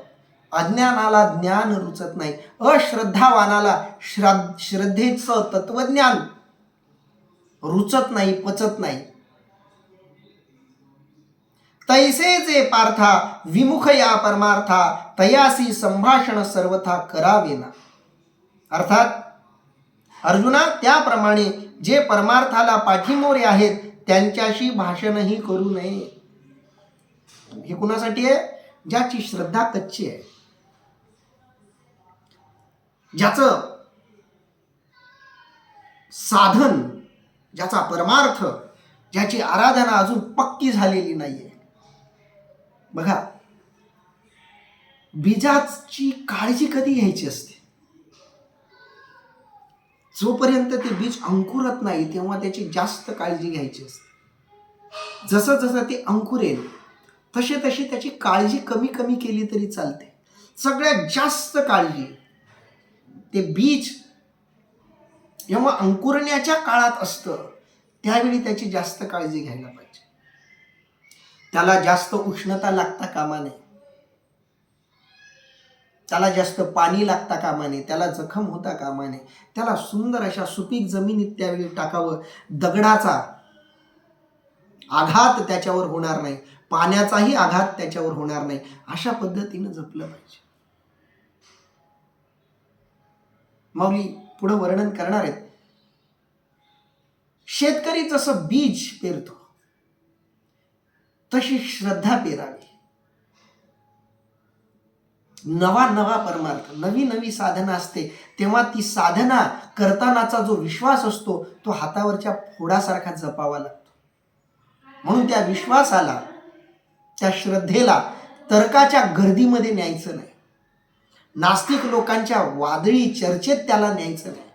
अज्ञानाला ज्ञान रुचत नाही, अश्रद्धावानाला श्रद्धेचं तत्वज्ञान रुचत नाही, पचत नाही. तैसे जे पार्था विमुख या परमार्था, तयासी संभाषण सर्वथा करावे ना. अर्थात अर्जुना, त्याप्रमाणे जे परमार्थाला पाठीमोरे आहेत त्यांच्याशी भाषणही करू नये. हे कुणासाठी आहे? ज्याची श्रद्धा कच्ची आहे, ज्याचं साधन, ज्याचा परमार्थ, ज्याची आराधना अजून पक्की झालेली नाहीये. बघा, बीजाची काळजी कधी घ्यायची असते? जोपर्यंत ते बीज अंकुरत नाही तेव्हा त्याची जास्त काळजी घ्यायची असते. जसं जसं ते अंकुरेल तशी तशी त्याची काळजी कमी कमी केली तरी चालते. सगळ्यात जास्त काळजी ते बीज जेव्हा अंकुरण्याच्या काळात असतं त्यावेळी त्याची जास्त काळजी घ्यायला पाहिजे. त्याला जास्त उष्णता लागता कामा नये, त्याला जास्त पाणी लागता कामा नये, त्याला जखम होता कामा नये. त्याला सुंदर अशा सुपीक जमिनीत त्यावेळी टाकावं. दगडाचा आघात त्याच्यावर होणार नाही, पाण्याचाही आघात त्याच्यावर होणार नाही, अशा पद्धतीनं जपलं पाहिजे. माऊली पुढे वर्णन करणार आहेत. शेतकरी जसं बीज पेरतो तशी श्रद्धा पेरावी. नवा नवा परमार्थ, नवी नवी साधना असते, तेव्हा ती साधना करतानाचा जो विश्वास असतो तो हातावरच्या फोडासारखा जपावा लागतो. म्हणून त्या विश्वासाला, त्या श्रद्धेला तर्काच्या गर्दीमध्ये न्यायचं नाही. नास्तिक लोकांच्या वादळी चर्चेत त्याला न्यायचं नाही.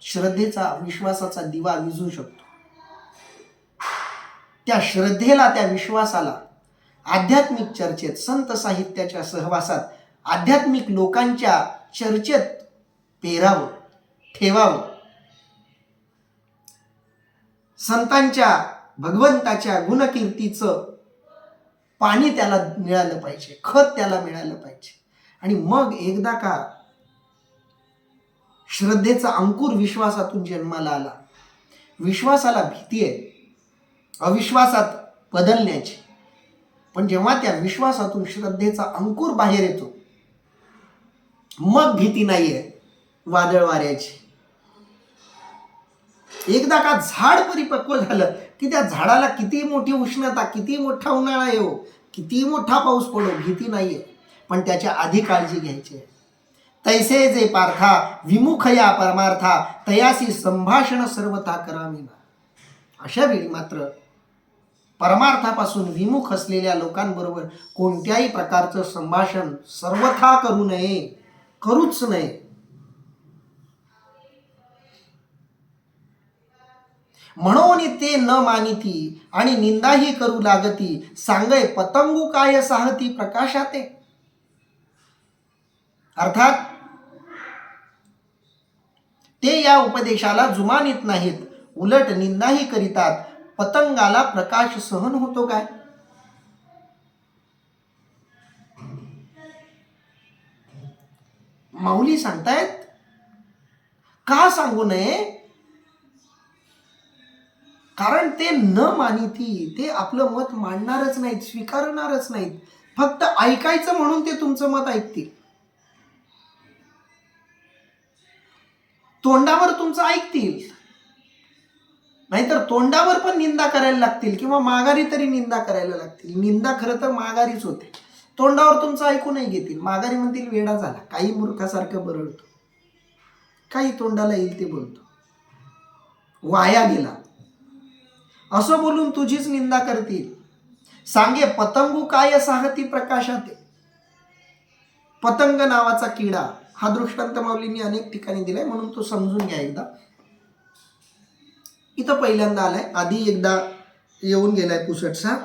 श्रद्धेचा, विश्वासाचा दिवा विझू शकतो. त्या श्रद्धेला, त्या विश्वासाला आध्यात्मिक चर्चेत, संत साहित्याच्या सहवासात, आध्यात्मिक लोकांच्या चर्चेत पेरावं, ठेवावं. संतांच्या, भगवंताच्या गुणकीर्तीचं पाणी त्याला मिळालं पाहिजे, खत त्याला मिळालं पाहिजे. आणि मग एकदा का श्रद्धेचा अंकुर विश्वासातून जन्माला आला, विश्वासाला भीती आहे अविश्वासात बदलण्याची, पण जेव्हा त्या विश्वासातून श्रद्धेचा अंकुर बाहेर येतो, मग भीती नाहीये वादळ वाऱ्याची. एकदा का झाड परिपक्व झालं की त्या झाडाला किती मोठी उष्णता, किती मोठा उन्हाळा येऊ, किती मोठा पाऊस पडो, भीती नाहीये. पण त्याच्या आधी काळजी घ्यायची. तैसे जे पार्था विमुख या परमार्था तयासी संभाषण सर्वथा कराविना. अशा वेळी मात्र परमार्थापासून विमुख असलेल्या लोकांबरोबर कोणत्याही प्रकारचं संभाषण सर्वथा करू नये, करूच नये. म्हणून ते न मानिती आणि निंदाही करू लागती, सांगय पतंगू काय साहती प्रकाशाते. अर्थात ते या उपदेशाला जुमानीत नाहीत, उलट निंदाही करीतात. पतंगाला प्रकाश सहन होतो काय? माऊली सांगतायत का सांगू नये? कारण ते न मानिती, ते आपलं मत मांडणारच नाहीत, स्वीकारणारच नाहीत. फक्त ऐकायचं म्हणून ते तुमचं मत ऐकतील. तोंडावर तुमचं ऐकतील, नाहीतर तोंडावर पण निंदा करायला लागतील किंवा माघारी तरी निंदा करायला लागतील. निंदा खरं तर माघारीच होते. तोंडावर तुमचं ऐकूनही घेतील, माघारी म्हणतील वेडा झाला, काही मूर्खासारखं बरळतो, काही तोंडाला येईल ते बोलतो, वाया गेला, असं बोलून तुझीच निंदा करतील. सांगे पतंगू काय साहती प्रकाशाते. पतंग नावाचा किडा हा दृष्टांत माऊलींनी अनेक ठिकाणी दिलाय, म्हणून तो समजून घ्या एकदा. इथं पहिल्यांदा आलाय, आधी एकदा येऊन गेलाय पुसटसा.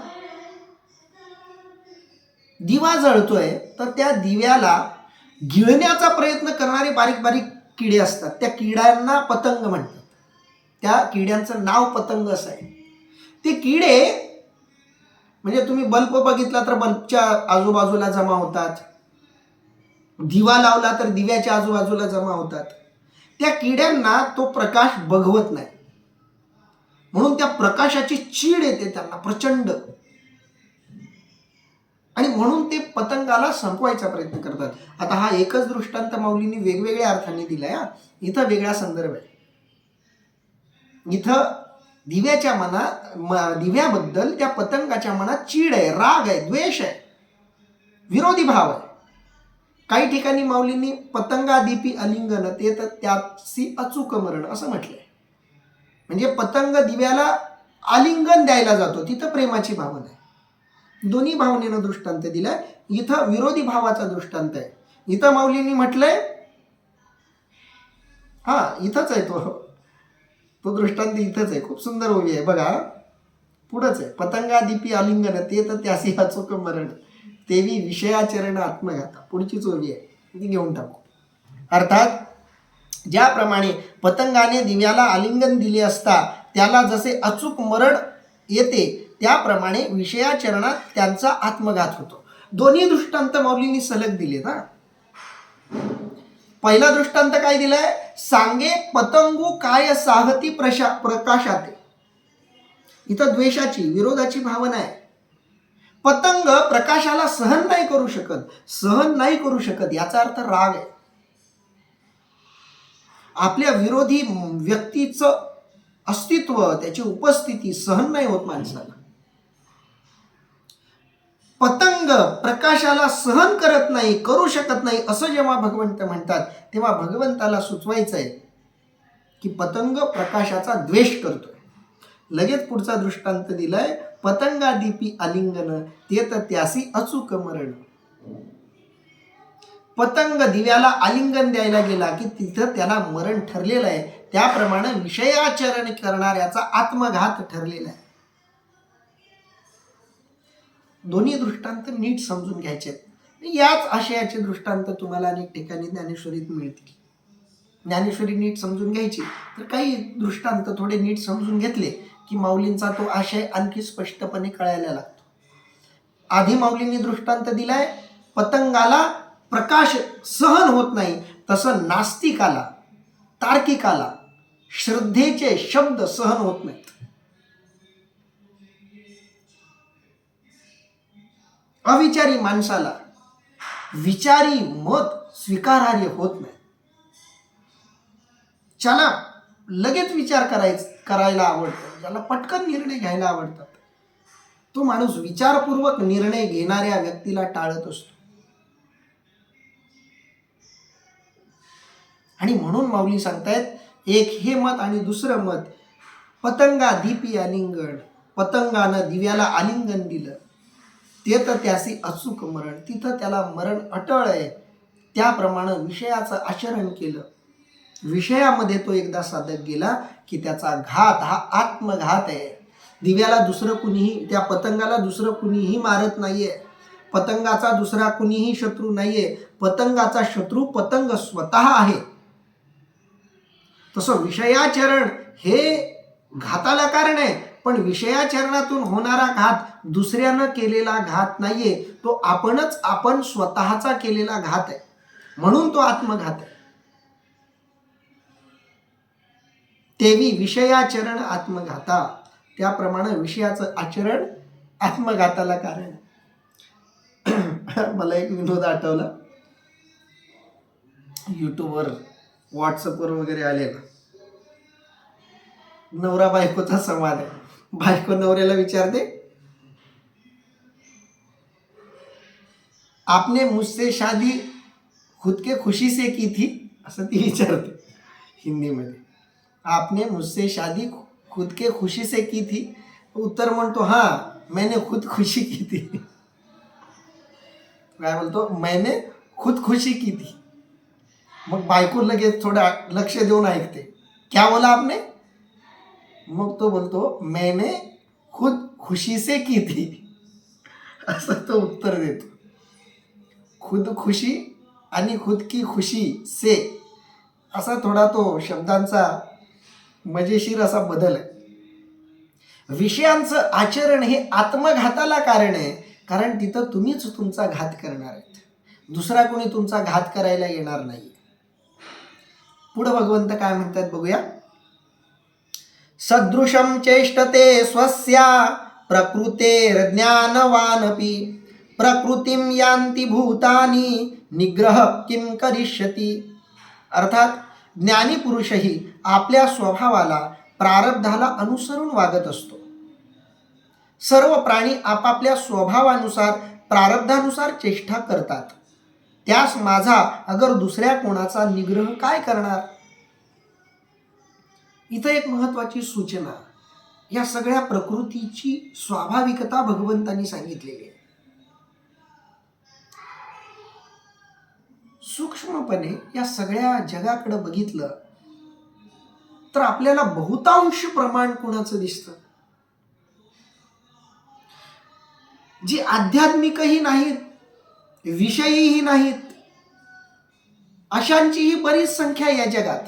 दिवा जळतोय तर त्या दिव्याला गिळण्याचा प्रयत्न करणारे बारीक बारीक किडे असतात, त्या किड्यांना पतंग म्हणतात. त्या किड्यांचं नाव पतंग असं आहे. ते किडे म्हणजे तुम्ही बल्ब बघितला तर बल्बच्या आजूबाजूला जमा होतात, दिवा लावला तर दिव्याच्या आजूबाजूला जमा होतात. त्या किड्यांना तो प्रकाश बघवत नाही, म्हणून त्या प्रकाशाची चीड येते त्यांना प्रचंड, आणि म्हणून ते पतंगाला संपवायचा प्रयत्न करतात. आता हा एकच दृष्टांत माऊलींनी वेगवेगळ्या अर्थाने दिलाय. इथं वेगळा संदर्भ आहे. इथं दिव्याच्या मनात, दिव्याबद्दल त्या पतंगाच्या मनात चीड आहे, राग आहे, द्वेष आहे, विरोधी भाव आहे. काही ठिकाणी माऊलींनी पतंगादीपी अलिंगन ते तर त्याची अचूक मरण असं म्हटलंय. म्हणजे पतंग दिव्याला आलिंगन द्यायला जातो, तिथं प्रेमाची भावना आहे. दोन्ही भावनेनं दृष्टांत दिलाय. इथं विरोधी भावाचा दृष्टांत आहे. इथं माऊलींनी म्हटलंय, इथंच आहे तो दृष्टांत इथंच आहे. खूप सुंदर ओवी आहे बघा, पुढंच आहे. पतंगादीपी आलिंगन ते तर त्यासी अचूक मरण तेवी विषयाचरण आत्मघाता. पुढचीच ओवी आहे, ती घेऊन टाकू. अर्थात ज्याप्रमाणे पतंगाने दिव्याला आलिंगन दिले असता त्याला जसे अचूक मरण येते, त्याप्रमाणे विषयाचरणात त्यांचा आत्मघात होतो. दोन्ही दृष्टांत माऊलींनी सलग दिले ना. पहिला दृष्टांत काय दिलाय? सांगे पतंगू काय साहती प्रकाशाते. इथं द्वेषाची, विरोधाची भावना आहे. पतंग प्रकाशाला सहन नाही करू शकत, सहन नाही करू शकत याचा अर्थ राग आहे. आपल्या विरोधी व्यक्तीचं अस्तित्व, त्याची उपस्थिती सहन नाही होत माणसाला. पतंग प्रकाशाला सहन करत नाही, करू शकत नाही असं जेव्हा भगवंत म्हणतात, तेव्हा भगवंताला सुचवायचं आहे की पतंग प्रकाशाचा द्वेष करतोय. लगेच पुढचा दृष्टांत दिलाय, पतंगा दीपी आलिंगन ते तर त्यासी अचूक मरण. पतंग दिव्याला आलिंगन द्यायला गेला की तिथं त्याला मरण ठरलेलं आहे. त्याप्रमाणे विषयाचरण करणाऱ्याचा आत्मघात ठरलेला आहे. दोन्ही दृष्टांत नीट समजून घ्यायचे. याच आशयाचे दृष्टांत तुम्हाला अनेक ठिकाणी ज्ञानेश्वरीत मिळतील. ज्ञानेश्वरी नीट समजून घ्यायची तर काही दृष्टांत थोडे नीट समजून घेतले की माऊलींचा तो आशय आणखी स्पष्टपणे कळायला लागतो. आधी माऊलींनी दृष्टांत दिलाय, पतंगाला प्रकाश सहन होत नाही, तसं नास्तिकाला, तार्किकाला श्रद्धेचे शब्द सहन होत नाहीत. अविचारी माणसाला विचारी मत स्वीकारार्ह होत नाही. ज्याला लगेच विचार करायला आवडतं, ज्याला पटकन निर्णय घ्यायला आवडतात, तो माणूस विचारपूर्वक निर्णय घेणाऱ्या व्यक्तीला टाळत असतो. आणि म्हणून माऊली सांगतायत, एक हे मत आणि दुसरं मत, पतंगा दीपी आलिंगन, पतंगानं दिव्याला आलिंगन दिलं ते तर त्यासी अचूक मरण, तिथं त्याला मरण अटळ आहे. त्याप्रमाणे विषयाचं आचरण केलं, विषयामध्ये तो एकदा साधक गेला की त्याचा घात हा आत्मघात आहे. दिव्याला दुसरं कुणीही, त्या पतंगाला दुसरं कुणीही मारत नाहीये, पतंगाचा दुसरा कुणीही शत्रू नाहीये, पतंगाचा शत्रू पतंग स्वतः आहे. तसं विषयाचरण हे घाताला कारण आहे, पण विषयाचरणातून होणारा घात दुसऱ्यानं केलेला घात नाहीये, तो आपण स्वतःचा केलेला घात आहे, म्हणून तो आत्मघात आहे. तेवी विषयाचरण आत्मघाता, त्याप्रमाणे विषयाचं आचरण आत्मघाताला कारण. मला एक विनोद आठवला, यूट्यूबवर व्हॉट्सअपवर वगैरे आलेला. नवरा बायकोचा संवाद आहे. बायको नवऱ्याला विचारते, आपने मुझसे शादी खुद के खुशी से की थी, असं ती विचारते हिंदीमध्ये. आपने मुझसे शादी खुद के खुशी से की थी, उत्तर म्हणतो, हाँ मैंने खुद खुशी की थी. काय बोलतो, मैंने खुद खुशी की थी. मग बायको लगेच थोडा लक्ष देऊन ऐकते, क्या बोला आपने. मग तो बोलतो, मैंने खुद खुशी से की थी, असं तो उत्तर देतो. खुद खुशी आणि खुद की खुशी से, असा थोडा तो शब्दांचा मजेशीर असा बदल आहे. विषयांचं आचरण हे आत्मघाताला कारण आहे, कारण तिथं तुम्हीच तुमचा घात करणार आहेत, दुसरा कोणी तुमचा घात करायला येणार नाही. पुढे भगवंत काय म्हणतात बघूया. सदृशं चेष्टते स्वस्या प्रकृतेर्ज्ञानवानपि प्रकृतिं यान्ति भूतानि निग्रह किं करिष्यति. अर्थात ज्ञानी पुरुषही आपल्या स्वभावाला, प्रारब्धाला अनुसरून वागत असतो. सर्व प्राणी आपापल्या स्वभावानुसार, प्रारब्धानुसार चेष्टा करतात. त्यास माझा अगर दुसऱ्या कोणाचा निग्रह काय करणार. इथं एक महत्वाची सूचना, या सगळ्या प्रकृतीची स्वाभाविकता भगवंतांनी सांगितलेली आहे. सूक्ष्मपणे या सगळ्या जगाकडे बघितलं तर आपल्याला बहुतांश प्रमाण कोणाचं दिसतं, जी आध्यात्मिकही नाहीत, विषयीही नाहीत, अशांचीही बरीच संख्या या जगात.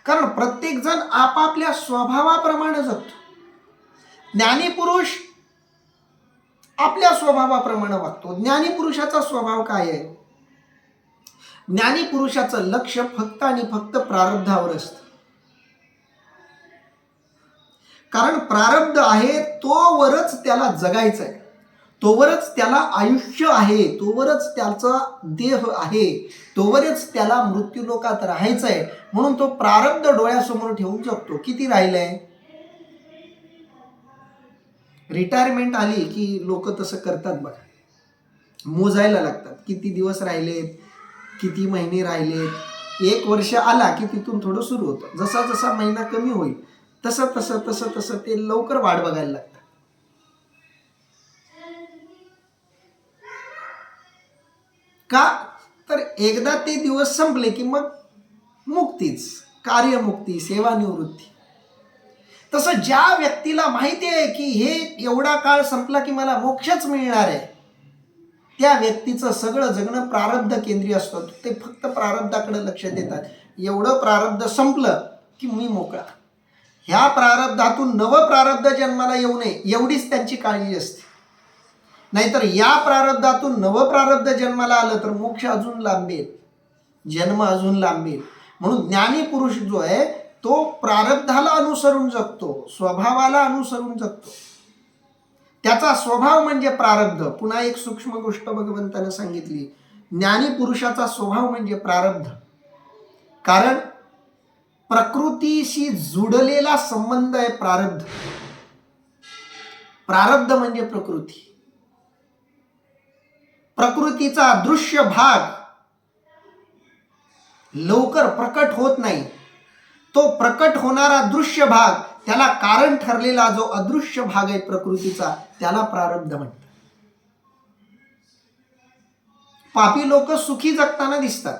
कारण प्रत्येक जण आपापल्या स्वभावाप्रमाणे जगतो. ज्ञानी पुरुष आपल्या स्वभावाप्रमाणे वागतो. ज्ञानी पुरुषाचा स्वभाव काय आहे. ज्ञानी पुरुषाचं लक्ष फक्त आणि फक्त प्रारब्धावर असतं. कारण प्रारब्ध आहे तोवरच त्याला जगायचं आहे, तोवरच त्याला आयुष्य आहे, तोवरच त्याचा देह आहे, तोवरच त्याला मृत्यूलोकात राहायचं आहे. म्हणून तो प्रारब्ध डोळ्यासमोर ठेवून जगतो. किती राहिलंय? रिटायरमेंट आली की लोक तसं करतात बघा, मोजायला लागतात. किती दिवस राहिलेत, किती महिने राहिलेत. 1 वर्ष आला की तिथून थोडं सुरू होतं. जसा जसा महिना कमी होईल तसं तसं तसं तसं ते लवकर वाट बघायला लागतात. का तर एकदा ते दिवस संपले की मग मुक्तीच, कार्यमुक्ती, सेवानिवृत्ती. तसं ज्या व्यक्तीला माहिती आहे की हे एवढा काळ संपला की मला मोक्षच मिळणार आहे, त्या व्यक्तीचं सगळं जगणं प्रारब्ध केंद्रीय असतं. ते फक्त प्रारब्धाकडे लक्ष देतात. एवढं प्रारब्ध संपलं की मी मोकळा. ह्या प्रारब्धातून नवं प्रारब्ध जन्माला येऊ नये एवढीच त्यांची काळजी असते. नाहीतर या प्रारब्धातून नवं प्रारब्ध जन्माला आलं तर मोक्ष अजून लांबेल, जन्म अजून लांबेल. म्हणून ज्ञानी पुरुष जो आहे तो प्रारब्धाला अनुसरून जगतो, स्वभावाला अनुसरून जगतो. त्याचा स्वभाव म्हणजे प्रारब्ध. पुन्हा एक सूक्ष्म गोष्ट भगवंतानं सांगितली, ज्ञानी पुरुषाचा स्वभाव म्हणजे प्रारब्ध. कारण प्रकृतीशी जुडलेला संबंध आहे प्रारब्ध. प्रारब्ध म्हणजे प्रकृती. प्रकृतीचा अदृश्य भाग लवकर प्रकट होत नाही. तो प्रकट होणारा दृश्य भाग, त्याला कारण ठरलेला जो अदृश्य भाग आहे प्रकृतीचा, त्याला प्रारब्ध म्हणतात. पापी लोक सुखी जगताना दिसतात.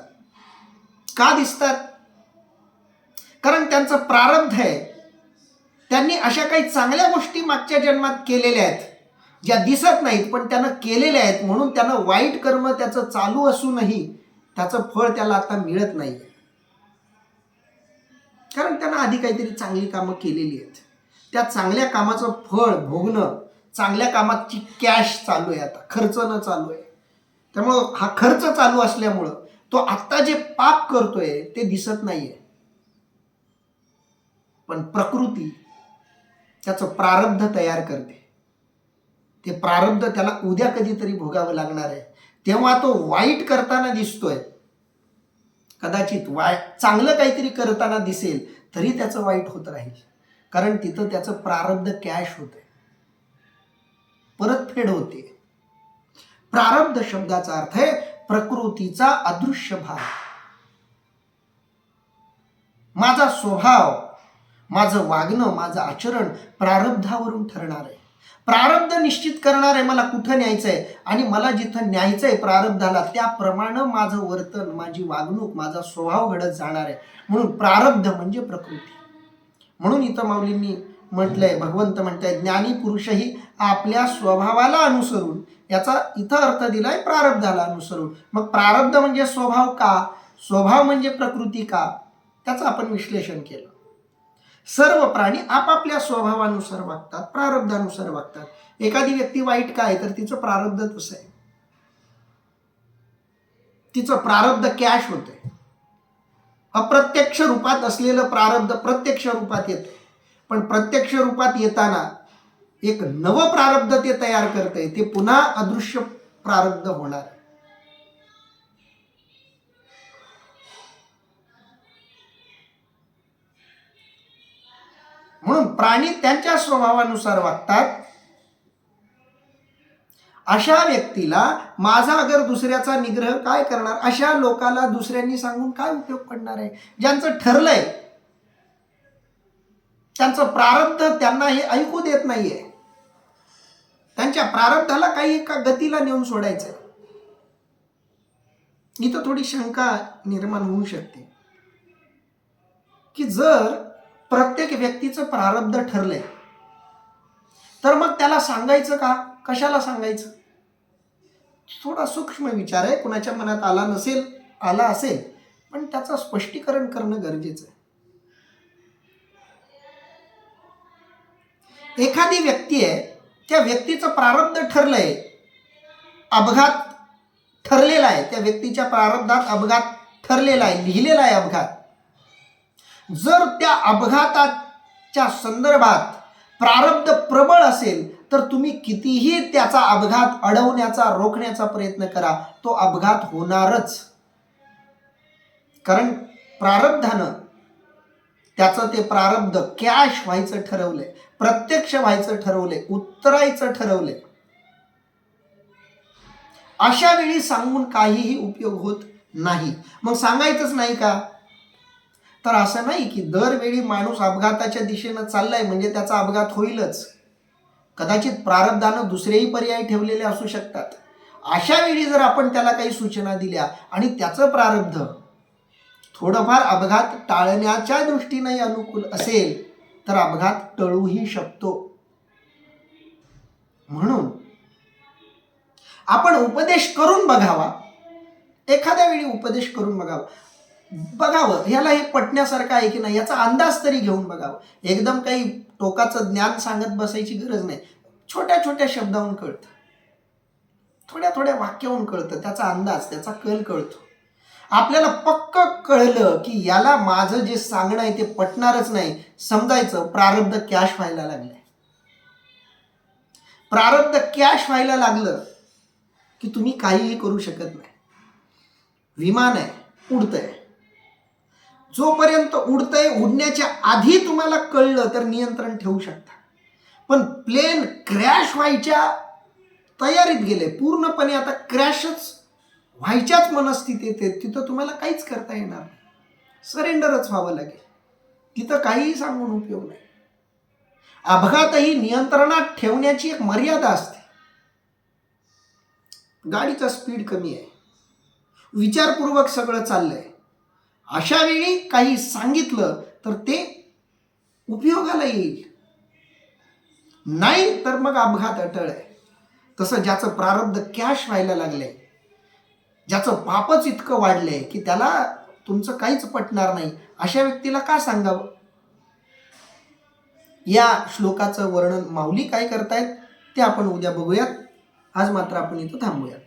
का दिसतात? कारण त्यांचं प्रारब्ध आहे. त्यांनी अशा काही चांगल्या गोष्टी मागच्या जन्मात केलेल्या आहेत ज्या दिसत नाहीत पण त्यानं केलेल्या आहेत. म्हणून त्यानं वाईट कर्म त्याचं चालू असूनही त्याचं फळ त्याला आता मिळत नाही, कारण त्यानं आधी काहीतरी चांगली कामं केलेली आहेत. त्या चांगल्या कामाचं फळ भोगणं, चांगल्या कामाची कॅश चालू आहे, आता खर्च न चालू आहे. त्यामुळं हा खर्च चालू असल्यामुळं तो आत्ता जे पाप करतोय ते दिसत नाहीये. पण प्रकृती त्याचं प्रारब्ध तयार करते. ते प्रारब्ध त्याला उद्या कधीतरी भोगावं लागणार आहे. तेव्हा तो वाईट करताना दिसतोय. कदाचित चांगलं काहीतरी करताना दिसेल तरी त्याचं वाईट होत राहील, कारण तिथं त्याचं प्रारब्ध कॅश होतंय, परतफेड होते. प्रारब्ध शब्दाचा अर्थ आहे प्रकृतीचा अदृश्य भाग. माझा स्वभाव, माझं वागणं, माझं आचरण प्रारब्धावरून ठरणार आहे. प्रारब्ध निश्चित करणार आहे मला कुठं न्यायचंय, आणि मला जिथं न्यायचंय प्रारब्धाला त्याप्रमाणे माझं वर्तन, माझी वागणूक, माझा स्वभाव घडत जाणार आहे. म्हणून प्रारब्ध म्हणजे प्रकृती. म्हणून इथं माऊलींनी म्हटलंय, भगवंत म्हणताय, ज्ञानी पुरुषही आपल्या स्वभावाला अनुसरून, याचा इथं अर्थ दिलाय प्रारब्धाला अनुसरून. मग प्रारब्ध म्हणजे स्वभाव का, स्वभाव म्हणजे प्रकृती का, त्याचं आपण विश्लेषण केलं. सर्व प्राणी आपापल्या स्वभावानुसार वागतात, प्रारब्धानुसार वागतात. एखादी व्यक्ती वाईट काय तर तिचं प्रारब्ध तसं आहे, तिचं प्रारब्ध कॅश होतंय. अप्रत्यक्ष रूपात असलेलं प्रारब्ध प्रत्यक्ष रूपात येते, पण प्रत्यक्ष रूपात येताना एक नवं प्रारब्ध ते तयार करते. ते पुन्हा अदृश्य प्रारब्ध होणार. म्हणून प्राणी त्यांच्या स्वभावानुसार वागतात. अशा व्यक्तीला माझा अगर दुसऱ्याचा निग्रह काय करणार, अशा लोकाला दुसऱ्यांनी सांगून काय उपयोग पडणार आहे. ज्यांचं ठरलंय, त्यांचं प्रारब्ध त्यांना हे ऐकू देत नाहीये, त्यांच्या प्रारब्धाला काही एका गतीला नेऊन सोडायचंय. इथं थोडी शंका निर्माण होऊ शकते की जर प्रत्येक व्यक्तीचं प्रारब्ध ठरलंय तर मग त्याला सांगायचं का, कशाला सांगायचं. थोडा सूक्ष्म विचार आहे, कुणाच्या मनात आला असेल पण त्याचं स्पष्टीकरण करणं गरजेचं आहे. एखादी व्यक्ती आहे, त्या व्यक्तीचं प्रारब्ध ठरलंय, अपघात ठरलेला आहे, त्या व्यक्तीच्या प्रारब्धात अपघात ठरलेला आहे, लिहिलेला आहे अपघात. जर त्या अपघाताच्या संदर्भात प्रारब्ध प्रबळ असेल तर तुम्ही कितीही त्याचा अपघात अडवण्याचा रोखण्याचा प्रयत्न करा, तो अपघात होणारच. कारण प्रारब्धानं त्याचं ते प्रारब्ध कॅश व्हायचं ठरवलंय, प्रत्यक्ष व्हायचं ठरवलंय, उतरायचं ठरवलंय. अशा वेळी सांगून काहीही उपयोग होत नाही. मग सांगायचंच नाही का? तर असं नाही की दरवेळी माणूस अपघाताच्या दिशेनं चाललाय म्हणजे त्याचा अपघात होईलच. कदाचित प्रारब्धानं दुसरेही पर्याय ठेवलेले असू शकतात. अशा वेळी जर आपण त्याला काही सूचना दिल्या आणि त्याचं प्रारब्ध थोडंफार अपघात टाळण्याच्या दृष्टीने अनुकूल असेल तर अपघात टळूही शकतो. म्हणून आपण उपदेश करून बघावा, एखाद्या वेळी उपदेश करून बघावं ह्याला हे पटण्यासारखं आहे की नाही याचा अंदाज तरी घेऊन बघावं. एकदम काही टोकाचं ज्ञान सांगत बसायची गरज नाही. छोट्या छोट्या शब्दावरून कळतं, थोड्या थोड्या वाक्यावरून कळतं, त्याचा अंदाज, त्याचा कल कळतो. आपल्याला पक्क कळलं की याला माझं जे सांगणं आहे ते पटणारच नाही, समजायचं प्रारब्ध कॅश व्हायला लागलंय. प्रारब्ध कॅश व्हायला लागलं की तुम्ही काहीही करू शकत नाही. विमान आहे, उडतंय, जोपर्यंत उडतंय उडण्याच्या आधी तुम्हाला कळलं तर नियंत्रण ठेवू शकता. पण प्लेन क्रॅश व्हायच्या तयारीत गेले, पूर्णपणे आता क्रॅशच व्हायच्याच मनस्थितीत येते, तिथं तुम्हाला काहीच करता येणार नाही, सरेंडरच व्हावं लागेल. तिथं काहीही सांगून उपयोग नाही. अपघातही नियंत्रणात ठेवण्याची एक मर्यादा असते. गाडीचा स्पीड कमी आहे, विचारपूर्वक सगळं चाललंय, अशा वेळी काही सांगितलं तर ते उपयोगाला येईल, नाही तर मग अपघात अटळ आहे. तसं ज्याचं प्रारब्ध कॅश व्हायला लागलंय, ज्याचं पापच इतकं वाढलंय की त्याला तुमचं काहीच पटणार नाही, अशा व्यक्तीला का सांगावं? या श्लोकाचं वर्णन माऊली काय करतायत ते आपण उद्या बघूयात. आज मात्र आपण इथं थांबूयात.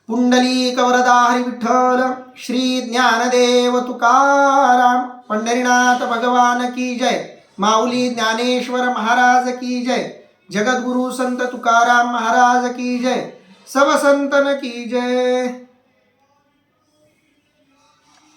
पुंडलिक वरदा हरी विठ्ठल, श्री ज्ञानदेव तुकाराम, पंढरीनाथ भगवान की जय, माऊली ज्ञानेश्वर महाराज की जय, जगद्गुरु संत तुकाराम महाराज की जय, सब संतन की जय.